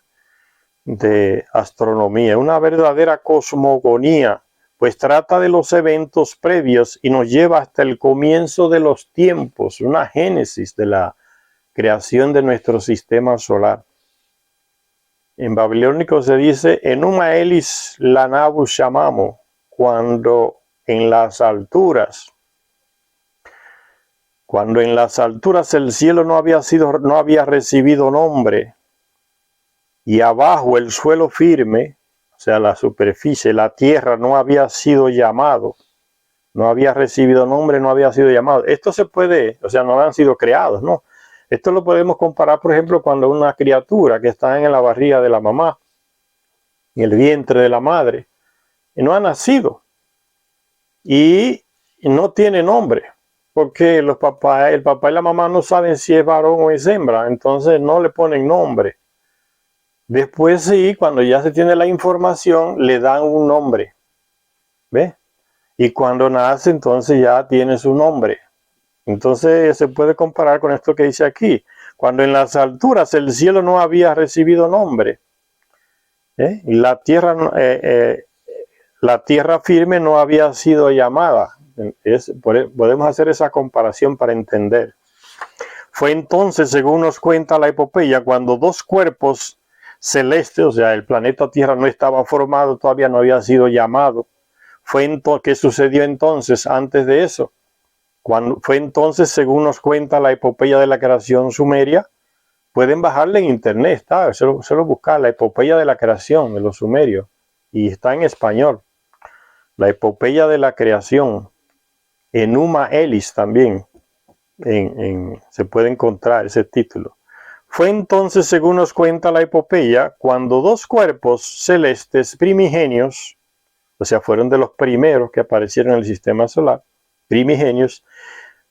Speaker 1: astronomía, una verdadera cosmogonía, pues trata de los eventos previos y nos lleva hasta el comienzo de los tiempos, una génesis de la creación de nuestro sistema solar. En babilónico se dice Enuma Elis Lanabu Shamamo, cuando en las alturas el cielo no había recibido nombre, y abajo el suelo firme, o sea, la superficie, la tierra no había sido llamado, no había recibido nombre, no había sido llamado. Esto se puede, o sea, no han sido creados, ¿no? Esto lo podemos comparar, por ejemplo, cuando una criatura que está en la barriga de la mamá, en el vientre de la madre, y no ha nacido y no tiene nombre, porque el papá y la mamá no saben si es varón o es hembra, entonces no le ponen nombre. Después sí, cuando ya se tiene la información, le dan un nombre, ¿ves? Y cuando nace, entonces ya tiene su nombre. Entonces se puede comparar con esto que dice aquí. Cuando en las alturas el cielo no había recibido nombre, y la tierra firme no había sido llamada. Podemos hacer esa comparación para entender. Fue entonces, según nos cuenta la epopeya, cuando dos cuerpos celestes, o sea, el planeta Tierra no estaba formado, todavía no había sido llamado. ¿Qué sucedió entonces antes de eso? Fue entonces, según nos cuenta la epopeya de la creación sumeria, pueden bajarle en internet, está, solo buscar la epopeya de la creación de los sumerios, y está en español. La epopeya de la creación, Enuma Elis también, se puede encontrar ese título. Fue entonces, según nos cuenta la epopeya, cuando dos cuerpos celestes primigenios, o sea, fueron de los primeros que aparecieron en el sistema solar, primigenios,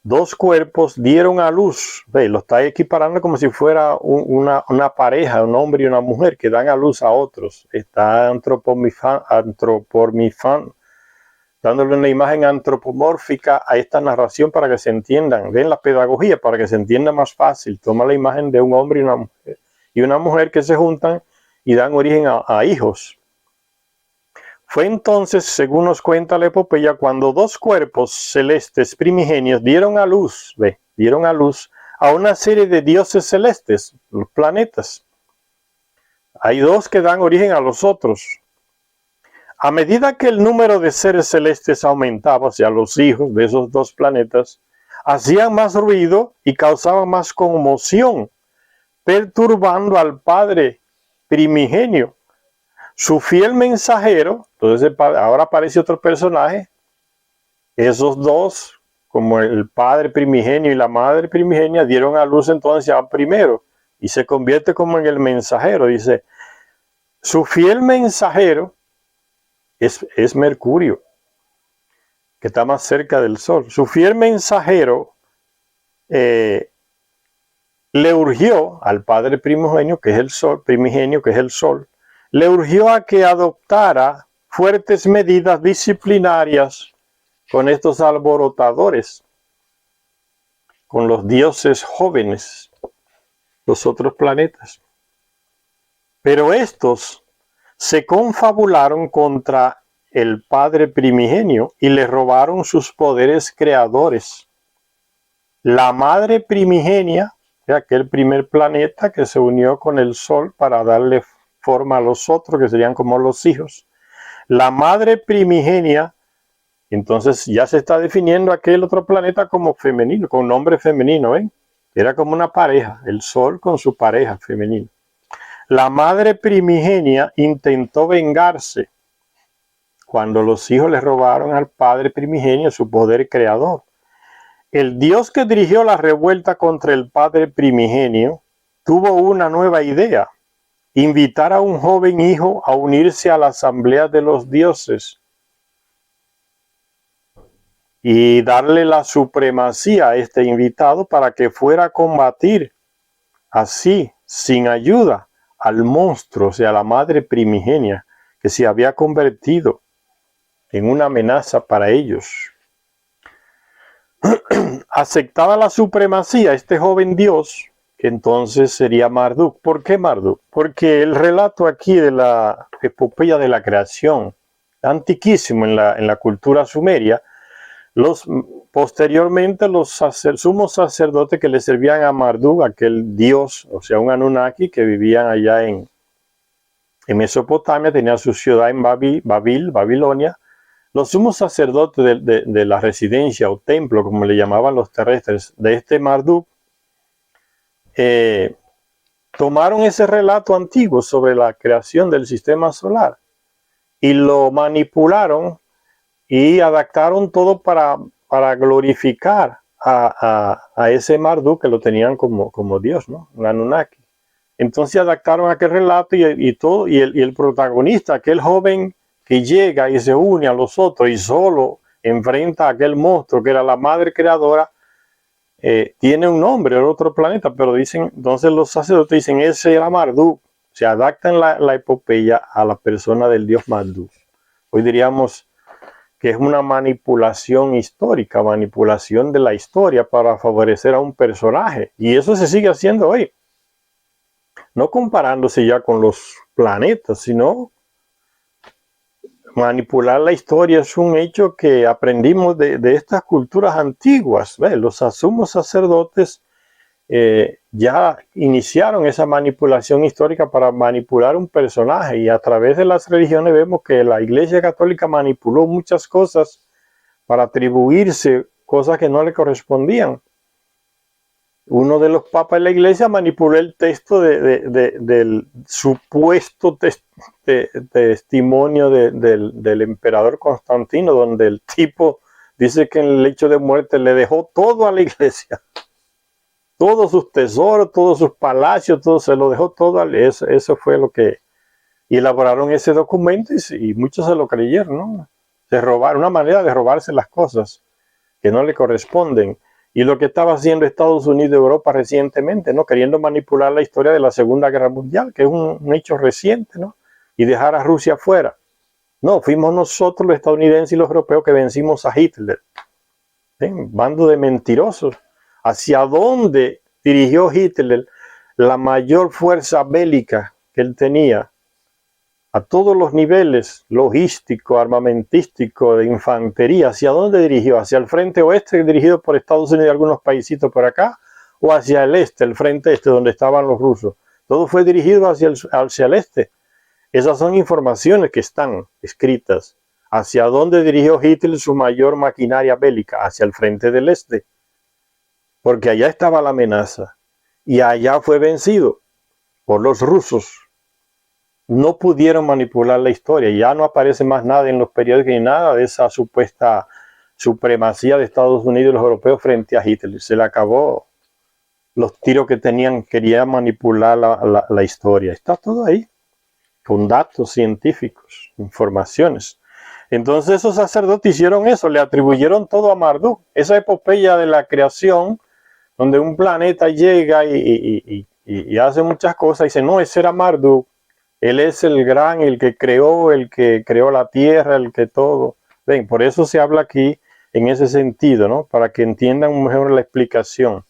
Speaker 1: dos cuerpos dieron a luz. Ve, lo está equiparando como si fuera una pareja, un hombre y una mujer que dan a luz a otros. Está dándole una imagen antropomórfica a esta narración para que se entiendan. Ven la pedagogía, para que se entienda más fácil. Toma la imagen de un hombre y una mujer que se juntan y dan origen a hijos. Fue entonces, según nos cuenta la epopeya, cuando dos cuerpos celestes primigenios dieron a luz a una serie de dioses celestes, los planetas. Hay dos que dan origen a los otros. A medida que el número de seres celestes aumentaba, o sea, los hijos de esos dos planetas, hacían más ruido y causaban más conmoción, perturbando al Padre primigenio. Su fiel mensajero, entonces ahora aparece otro personaje, esos dos, como el padre primigenio y la madre primigenia, dieron a luz entonces al primero y se convierte como en el mensajero. Dice, su fiel mensajero es Mercurio, que está más cerca del Sol. Su fiel mensajero le urgió al padre primigenio, que es el Sol, le urgió a que adoptara fuertes medidas disciplinarias con estos alborotadores, con los dioses jóvenes, los otros planetas. Pero estos se confabularon contra el padre primigenio y le robaron sus poderes creadores. La madre primigenia, aquel primer planeta que se unió con el Sol para darle forma a los otros, que serían como los hijos. La madre primigenia, entonces ya se está definiendo aquel otro planeta como femenino, con nombre femenino, ¿ven? Era como una pareja, el Sol con su pareja femenina. La madre primigenia intentó vengarse cuando los hijos le robaron al padre primigenio su poder creador. El dios que dirigió la revuelta contra el padre primigenio tuvo una nueva idea: invitar a un joven hijo a unirse a la asamblea de los dioses. y darle la supremacía a este invitado para que fuera a combatir así, sin ayuda, al monstruo, o sea, la madre primigenia, que se había convertido en una amenaza para ellos. Aceptaba la supremacía este joven dios, que entonces sería Marduk. ¿Por qué Marduk? Porque el relato aquí de la epopeya de la creación, antiquísimo en la cultura sumeria, posteriormente los sumos sacerdotes que le servían a Marduk, aquel dios, o sea, un Anunnaki que vivían allá en Mesopotamia, tenía su ciudad en Babilonia. Los sumos sacerdotes de la residencia o templo, como le llamaban los terrestres, de este Marduk, tomaron ese relato antiguo sobre la creación del sistema solar y lo manipularon y adaptaron todo para glorificar a ese Marduk, que lo tenían como Dios, ¿no? Un Anunnaki. Entonces adaptaron aquel relato y todo, y el protagonista, aquel joven que llega y se une a los otros y solo enfrenta a aquel monstruo que era la madre creadora, tiene un nombre, era otro planeta, pero dicen, entonces los sacerdotes dicen, ese era Marduk. Se adaptan la epopeya a la persona del dios Marduk. Hoy diríamos que es una manipulación histórica, manipulación de la historia para favorecer a un personaje. Y eso se sigue haciendo hoy. No comparándose ya con los planetas, sino manipular la historia es un hecho que aprendimos de estas culturas antiguas. Los sumos sacerdotes ya iniciaron esa manipulación histórica para manipular un personaje, y a través de las religiones vemos que la Iglesia Católica manipuló muchas cosas para atribuirse cosas que no le correspondían. Uno de los papas de la Iglesia manipuló el texto del supuesto testimonio del emperador Constantino, donde el tipo dice que en el lecho de muerte le dejó todo a la Iglesia. Todos sus tesoros, todos sus palacios, todo se lo dejó todo a eso fue lo que... Y elaboraron ese documento y muchos se lo creyeron, ¿no? Se robaron, una manera de robarse las cosas que no le corresponden. Y lo que estaba haciendo Estados Unidos y Europa recientemente, ¿no? Queriendo manipular la historia de la Segunda Guerra Mundial, que es un hecho reciente, ¿no? Y dejar a Rusia fuera. No, fuimos nosotros los estadounidenses y los europeos que vencimos a Hitler. ¿Sí? Bando de mentirosos. ¿Hacia dónde dirigió Hitler la mayor fuerza bélica que él tenía? A todos los niveles, logístico, armamentístico, de infantería. ¿Hacia dónde dirigió? ¿Hacia el frente oeste, dirigido por Estados Unidos y algunos paisitos por acá? ¿O hacia el este, el frente este, donde estaban los rusos? Todo fue dirigido hacia el este. Esas son informaciones que están escritas. ¿Hacia dónde dirigió Hitler su mayor maquinaria bélica? Hacia el frente del este. Porque allá estaba la amenaza. Y allá fue vencido por los rusos. No pudieron manipular la historia. Ya no aparece más nada en los periódicos ni nada de esa supuesta supremacía de Estados Unidos y los europeos frente a Hitler. Se le acabó los tiros que tenían, querían manipular la historia. Está todo ahí, con datos científicos, informaciones. Entonces esos sacerdotes hicieron eso, le atribuyeron todo a Marduk. Esa epopeya de la creación, donde un planeta llega y hace muchas cosas, y dice, no, ese era Marduk. Él es el que creó la tierra, el que todo. Ven, por eso se habla aquí en ese sentido, ¿no? Para que entiendan mejor la explicación.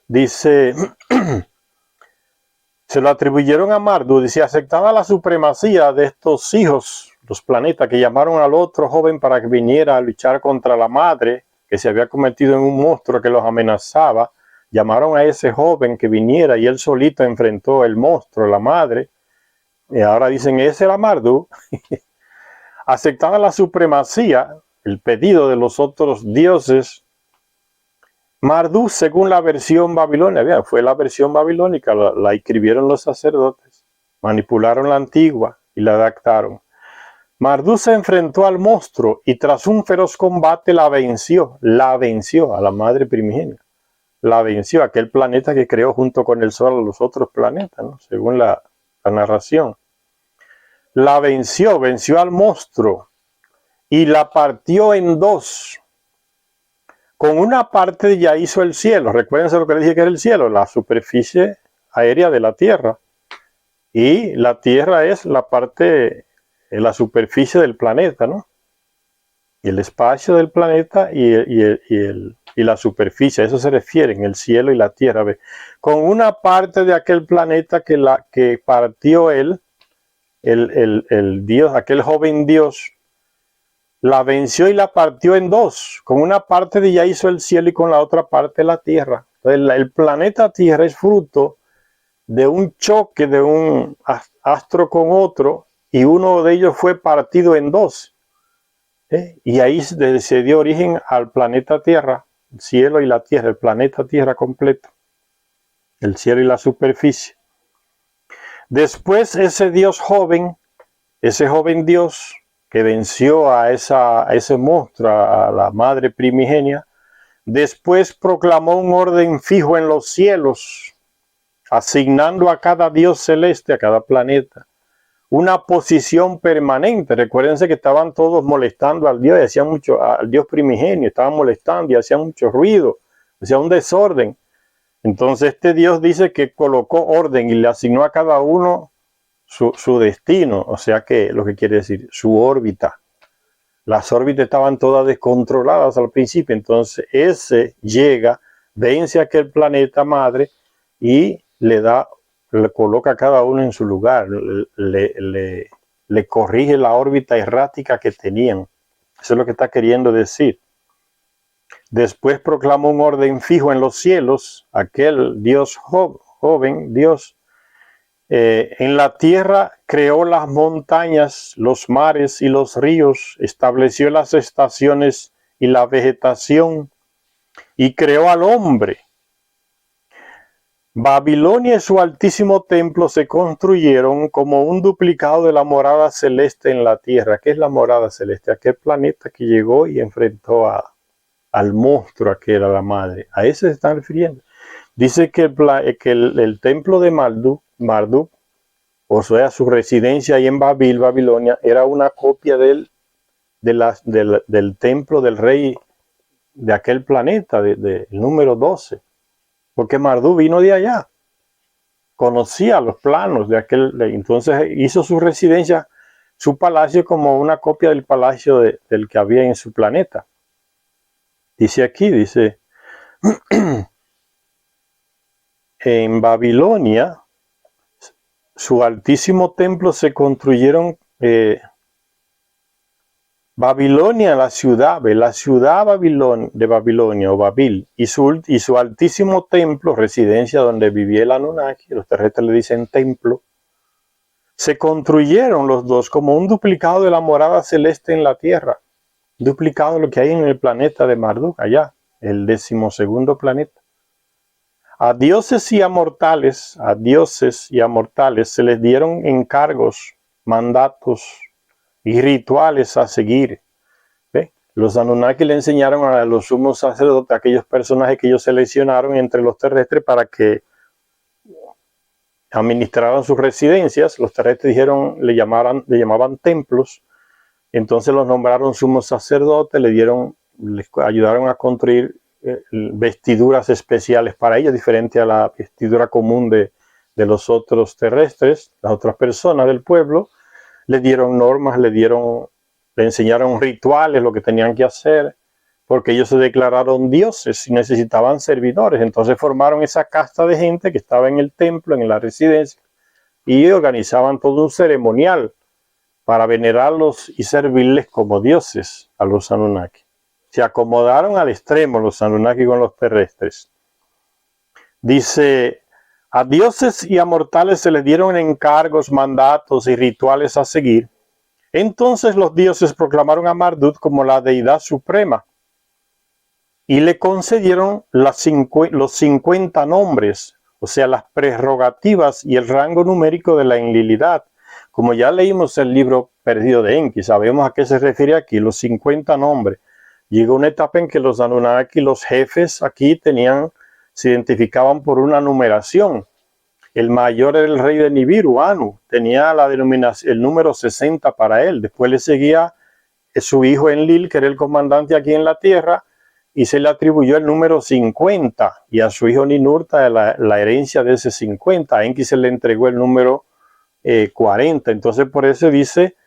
Speaker 1: Dice, se lo atribuyeron a Marduk, dice, aceptaba la supremacía de estos hijos, los planetas, que llamaron al otro joven para que viniera a luchar contra la madre, que se había convertido en un monstruo que los amenazaba. Llamaron a ese joven que viniera y él solito enfrentó el monstruo, la madre. Y ahora dicen, ese era Marduk. Aceptaba la supremacía, el pedido de los otros dioses. Marduk, según la versión babilónica, fue la versión babilónica, la escribieron los sacerdotes, manipularon la antigua y la adaptaron. Marduk se enfrentó al monstruo y tras un feroz combate la venció a la madre primigenia. La venció, aquel planeta que creó junto con el Sol a los otros planetas, ¿no? Según la narración. La venció al monstruo y la partió en dos. Con una parte ya hizo el cielo. Recuérdense lo que les dije que era el cielo, la superficie aérea de la tierra. Y la tierra es la parte, la superficie del planeta, ¿no? Y el espacio del planeta y la superficie, a eso se refieren, el cielo y la tierra. ¿Ve? Con una parte de aquel planeta que partió él, el Dios, aquel joven Dios, la venció y la partió en dos. Con una parte de ella hizo el cielo y con la otra parte la tierra. Entonces, el planeta Tierra es fruto de un choque de un astro con otro y uno de ellos fue partido en dos. Y ahí se dio origen al planeta Tierra, el cielo y la tierra, el planeta Tierra completo, el cielo y la superficie. Después ese Dios joven, ese joven Dios que venció a ese monstruo, a la madre primigenia, después proclamó un orden fijo en los cielos, asignando a cada Dios celeste, a cada planeta, una posición permanente. Recuérdense que estaban todos molestando al Dios y hacían mucho, al Dios primigenio, estaban molestando y hacían mucho ruido, hacían un desorden. Entonces este Dios dice que colocó orden y le asignó a cada uno su destino, o sea que lo que quiere decir, su órbita. Las órbitas estaban todas descontroladas al principio, entonces ese llega, vence a aquel planeta madre y le coloca a cada uno en su lugar, le corrige la órbita errática que tenían. Eso es lo que está queriendo decir. Después proclamó un orden fijo en los cielos, aquel Dios joven, Dios. En la tierra creó las montañas, los mares y los ríos, estableció las estaciones y la vegetación y creó al hombre. Babilonia y su altísimo templo se construyeron como un duplicado de la morada celeste en la tierra. ¿Qué es la morada celeste? Aquel planeta que llegó y enfrentó al monstruo que era la madre. A ese se están refiriendo. Dice que el templo de Marduk, o sea, su residencia ahí en Babilonia, era una copia del templo del rey de aquel planeta, del número 12. Porque Marduk vino de allá, conocía los planos de aquel, entonces hizo su residencia, su palacio como una copia del palacio del que había en su planeta. Dice aquí, dice, en Babilonia, su altísimo templo se construyeron, Babilonia, la ciudad de Babilonia o Babil, y su altísimo templo, residencia donde vivía el Anunnaki, los terrestres le dicen templo, se construyeron los dos como un duplicado de la morada celeste en la tierra, duplicado de lo que hay en el planeta de Marduk, allá, el 12º planeta. A dioses y a mortales se les dieron encargos, mandatos y rituales a seguir. ¿Ve? Los Anunnaki le enseñaron a los sumos sacerdotes, a aquellos personajes que ellos seleccionaron entre los terrestres para que administraran sus residencias. Los terrestres le llamaban templos. Entonces los nombraron sumos sacerdotes, les ayudaron a construir vestiduras especiales para ellos, diferente a la vestidura común de los otros terrestres, las otras personas del pueblo. Le dieron normas, le enseñaron rituales, lo que tenían que hacer, porque ellos se declararon dioses y necesitaban servidores. Entonces formaron esa casta de gente que estaba en el templo, en la residencia, y organizaban todo un ceremonial para venerarlos y servirles como dioses a los Anunnaki. Se acomodaron al extremo los Anunnaki con los terrestres. Dice, a dioses y a mortales se les dieron encargos, mandatos y rituales a seguir. Entonces los dioses proclamaron a Marduk como la deidad suprema y le concedieron los 50 nombres, o sea, las prerrogativas y el rango numérico de la enlilidad. Como ya leímos el libro perdido de Enki, sabemos a qué se refiere aquí, los 50 nombres. Llegó una etapa en que los Anunnaki, los jefes aquí se identificaban por una numeración. El mayor era el rey de Nibiru, Anu, tenía la denominación, el número 60 para él. Después le seguía su hijo Enlil, que era el comandante aquí en la tierra, y se le atribuyó el número 50, y a su hijo Ninurta la herencia de ese 50. A Enki se le entregó el número 40. Entonces por eso dice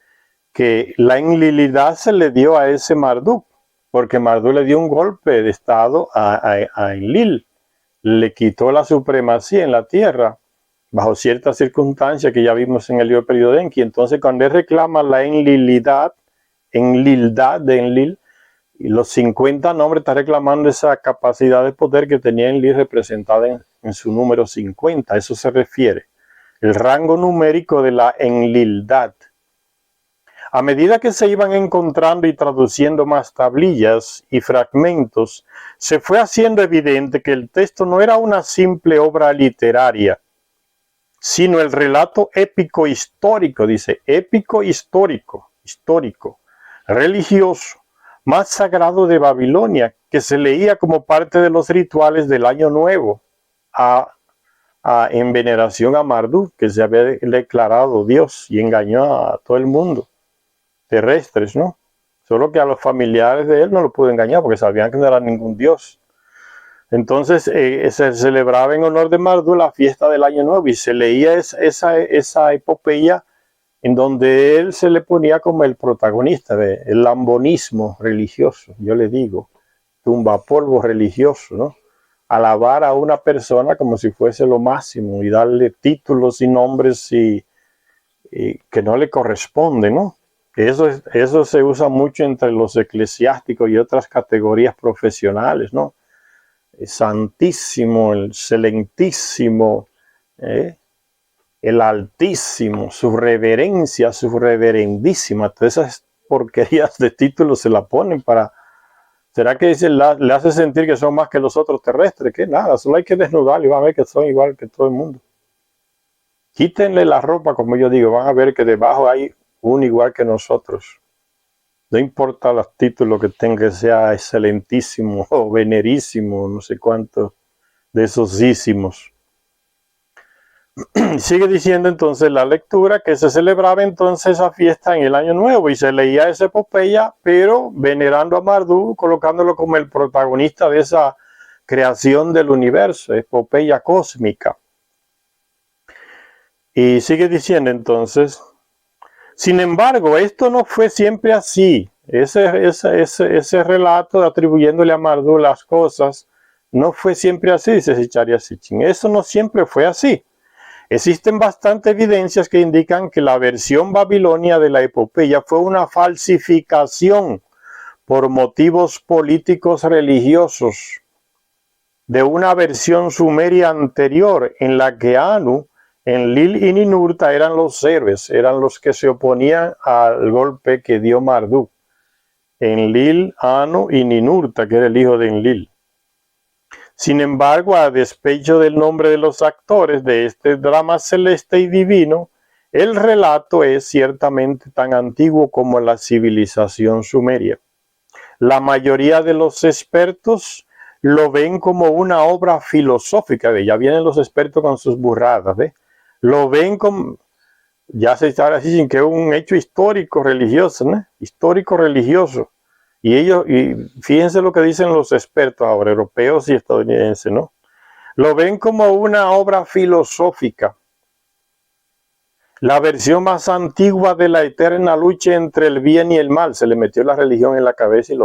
Speaker 1: que la enlilidad se le dio a ese Marduk, porque Marduk le dio un golpe de estado a Enlil, le quitó la supremacía en la tierra, bajo ciertas circunstancias que ya vimos en el libro periodo de Enki. Entonces cuando él reclama la enlilidad de Enlil, y los 50 nombres, está reclamando esa capacidad de poder que tenía Enlil representada en su número 50. A eso se refiere el rango numérico de la enlildad. A medida que se iban encontrando y traduciendo más tablillas y fragmentos, se fue haciendo evidente que el texto no era una simple obra literaria, sino el relato épico histórico, dice, épico histórico, religioso, más sagrado de Babilonia, que se leía como parte de los rituales del Año Nuevo, en veneración a Marduk, que se había declarado Dios y engañó a todo el mundo, terrestres, ¿no? Solo que a los familiares de él no lo pudo engañar, porque sabían que no era ningún Dios. Entonces se celebraba en honor de Marduk la fiesta del Año Nuevo, y se leía esa epopeya en donde él se le ponía como el protagonista del lambonismo religioso, yo le digo, tumbapolvo religioso, ¿no? Alabar a una persona como si fuese lo máximo y darle títulos y nombres y que no le corresponden, ¿no? Eso se usa mucho entre los eclesiásticos y otras categorías profesionales, ¿no? El santísimo, el excelentísimo, el altísimo, su reverencia, su reverendísima. Todas esas porquerías de títulos se la ponen para... ¿Será que le hace sentir que son más que los otros terrestres? Que nada, solo hay que desnudarlo y van a ver que son igual que todo el mundo. Quítenle la ropa, como yo digo, van a ver que debajo hay un igual que nosotros. No importa los títulos que tenga, que sea excelentísimo o venerísimo, no sé cuántos de esos ísimos. Sigue diciendo entonces la lectura que se celebraba entonces esa fiesta en el Año Nuevo y se leía esa epopeya, pero venerando a Marduk, colocándolo como el protagonista de esa creación del universo, epopeya cósmica. Y sigue diciendo entonces, sin embargo, esto no fue siempre así. Ese relato atribuyéndole a Marduk las cosas no fue siempre así, dice Zecharia Sitchin. Eso no siempre fue así. Existen bastantes evidencias que indican que la versión babilonia de la epopeya fue una falsificación por motivos políticos religiosos de una versión sumeria anterior en la que Anu, Enlil y Ninurta eran los héroes, eran los que se oponían al golpe que dio Marduk. Enlil, Anu y Ninurta, que era el hijo de Enlil. Sin embargo, a despecho del nombre de los actores de este drama celeste y divino, el relato es ciertamente tan antiguo como la civilización sumeria. La mayoría de los expertos lo ven como una obra filosófica. Ya vienen los expertos con sus burradas, ¿ve? Lo ven como, ya se está así, que es un hecho histórico religioso, ¿no? Histórico religioso. Y fíjense lo que dicen los expertos ahora, europeos y estadounidenses, ¿no? Lo ven como una obra filosófica. La versión más antigua de la eterna lucha entre el bien y el mal. Se le metió la religión en la cabeza y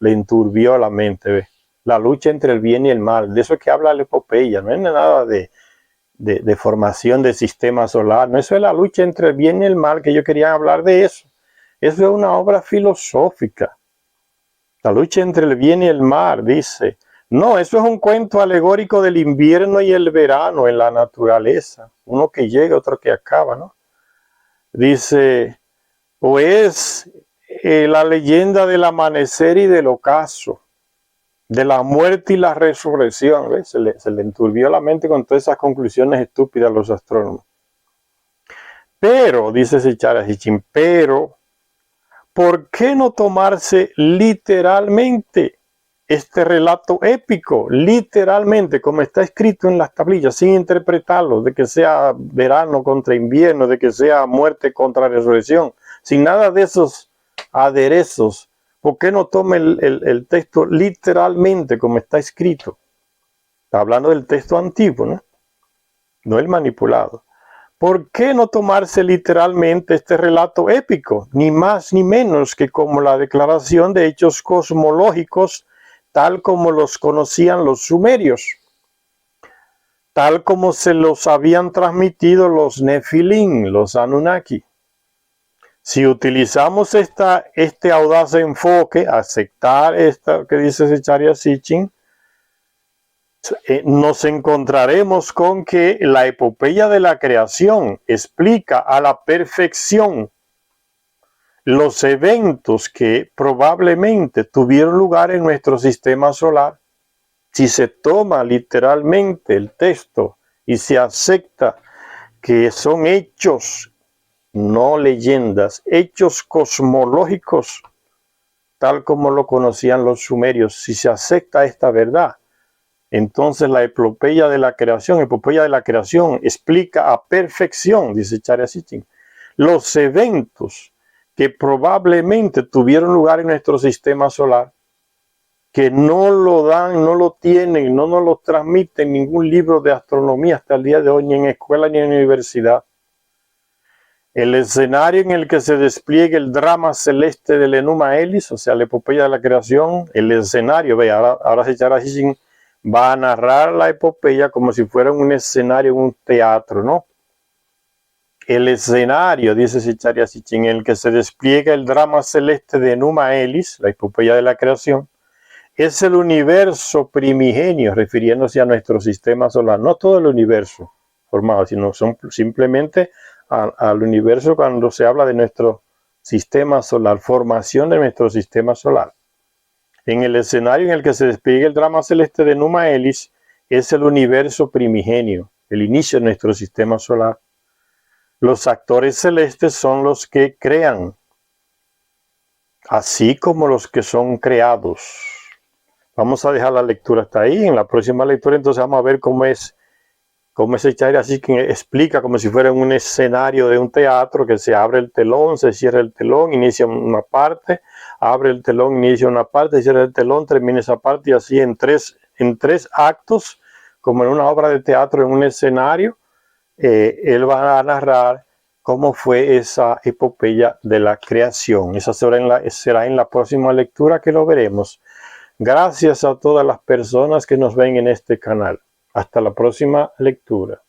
Speaker 1: le enturbió la mente, ¿ve? La lucha entre el bien y el mal. De eso es que habla la epopeya. No es nada de formación del sistema solar. No, eso es la lucha entre el bien y el mal, que yo quería hablar de eso. Eso es una obra filosófica. La lucha entre el bien y el mal, dice. No, eso es un cuento alegórico del invierno y el verano en la naturaleza. Uno que llega, otro que acaba, ¿no? Dice, o es la leyenda del amanecer y del ocaso, de la muerte y la resurrección. ¿Ves? Se le enturbió la mente con todas esas conclusiones estúpidas a los astrónomos. Pero, dice Zecharia Sitchin, pero, ¿por qué no tomarse literalmente este relato épico? Literalmente, como está escrito en las tablillas, sin interpretarlo, de que sea verano contra invierno, de que sea muerte contra resurrección, sin nada de esos aderezos. ¿Por qué no toma el texto literalmente como está escrito? Está hablando del texto antiguo, ¿no? No el manipulado. ¿Por qué no tomarse literalmente este relato épico? Ni más ni menos que como la declaración de hechos cosmológicos, tal como los conocían los sumerios, tal como se los habían transmitido los Nefilim, los Anunnaki. Si utilizamos este audaz enfoque, aceptar esta que dice Zecharia Sitchin, nos encontraremos con que la epopeya de la creación explica a la perfección los eventos que probablemente tuvieron lugar en nuestro sistema solar. Si se toma literalmente el texto y se acepta que son hechos, no leyendas, hechos cosmológicos, tal como lo conocían los sumerios, si se acepta esta verdad, entonces la epopeya de la creación explica a perfección, dice Zecharia Sitchin, los eventos que probablemente tuvieron lugar en nuestro sistema solar, que no lo dan, no lo tienen, no nos lo transmiten ningún libro de astronomía hasta el día de hoy, ni en escuela ni en universidad. El escenario en el que se despliegue el drama celeste del Enuma Elis, o sea, la epopeya de la creación, el escenario, ve, ahora Zecharia Sitchin va a narrar la epopeya como si fuera un escenario en un teatro, ¿no? El escenario, dice Zecharia Sitchin, en el que se despliega el drama celeste de Enuma Elis, la epopeya de la creación, es el universo primigenio, refiriéndose a nuestro sistema solar. No todo el universo formado, sino son simplemente al universo cuando se habla de nuestro sistema solar, formación de nuestro sistema solar. En el escenario en el que se despliega el drama celeste de Enuma Elis es el universo primigenio, el inicio de nuestro sistema solar. Los actores celestes son los que crean, así como los que son creados. Vamos a dejar la lectura hasta ahí. En la próxima lectura entonces vamos a ver cómo es Zecharia Sitchin explica como si fuera un escenario de un teatro, que se abre el telón, se cierra el telón, inicia una parte, abre el telón, inicia una parte, cierra el telón, termina esa parte, y así en tres actos, como en una obra de teatro, en un escenario. Él va a narrar cómo fue esa epopeya de la creación. Esa será en la próxima lectura que lo veremos. Gracias a todas las personas que nos ven en este canal. Hasta la próxima lectura.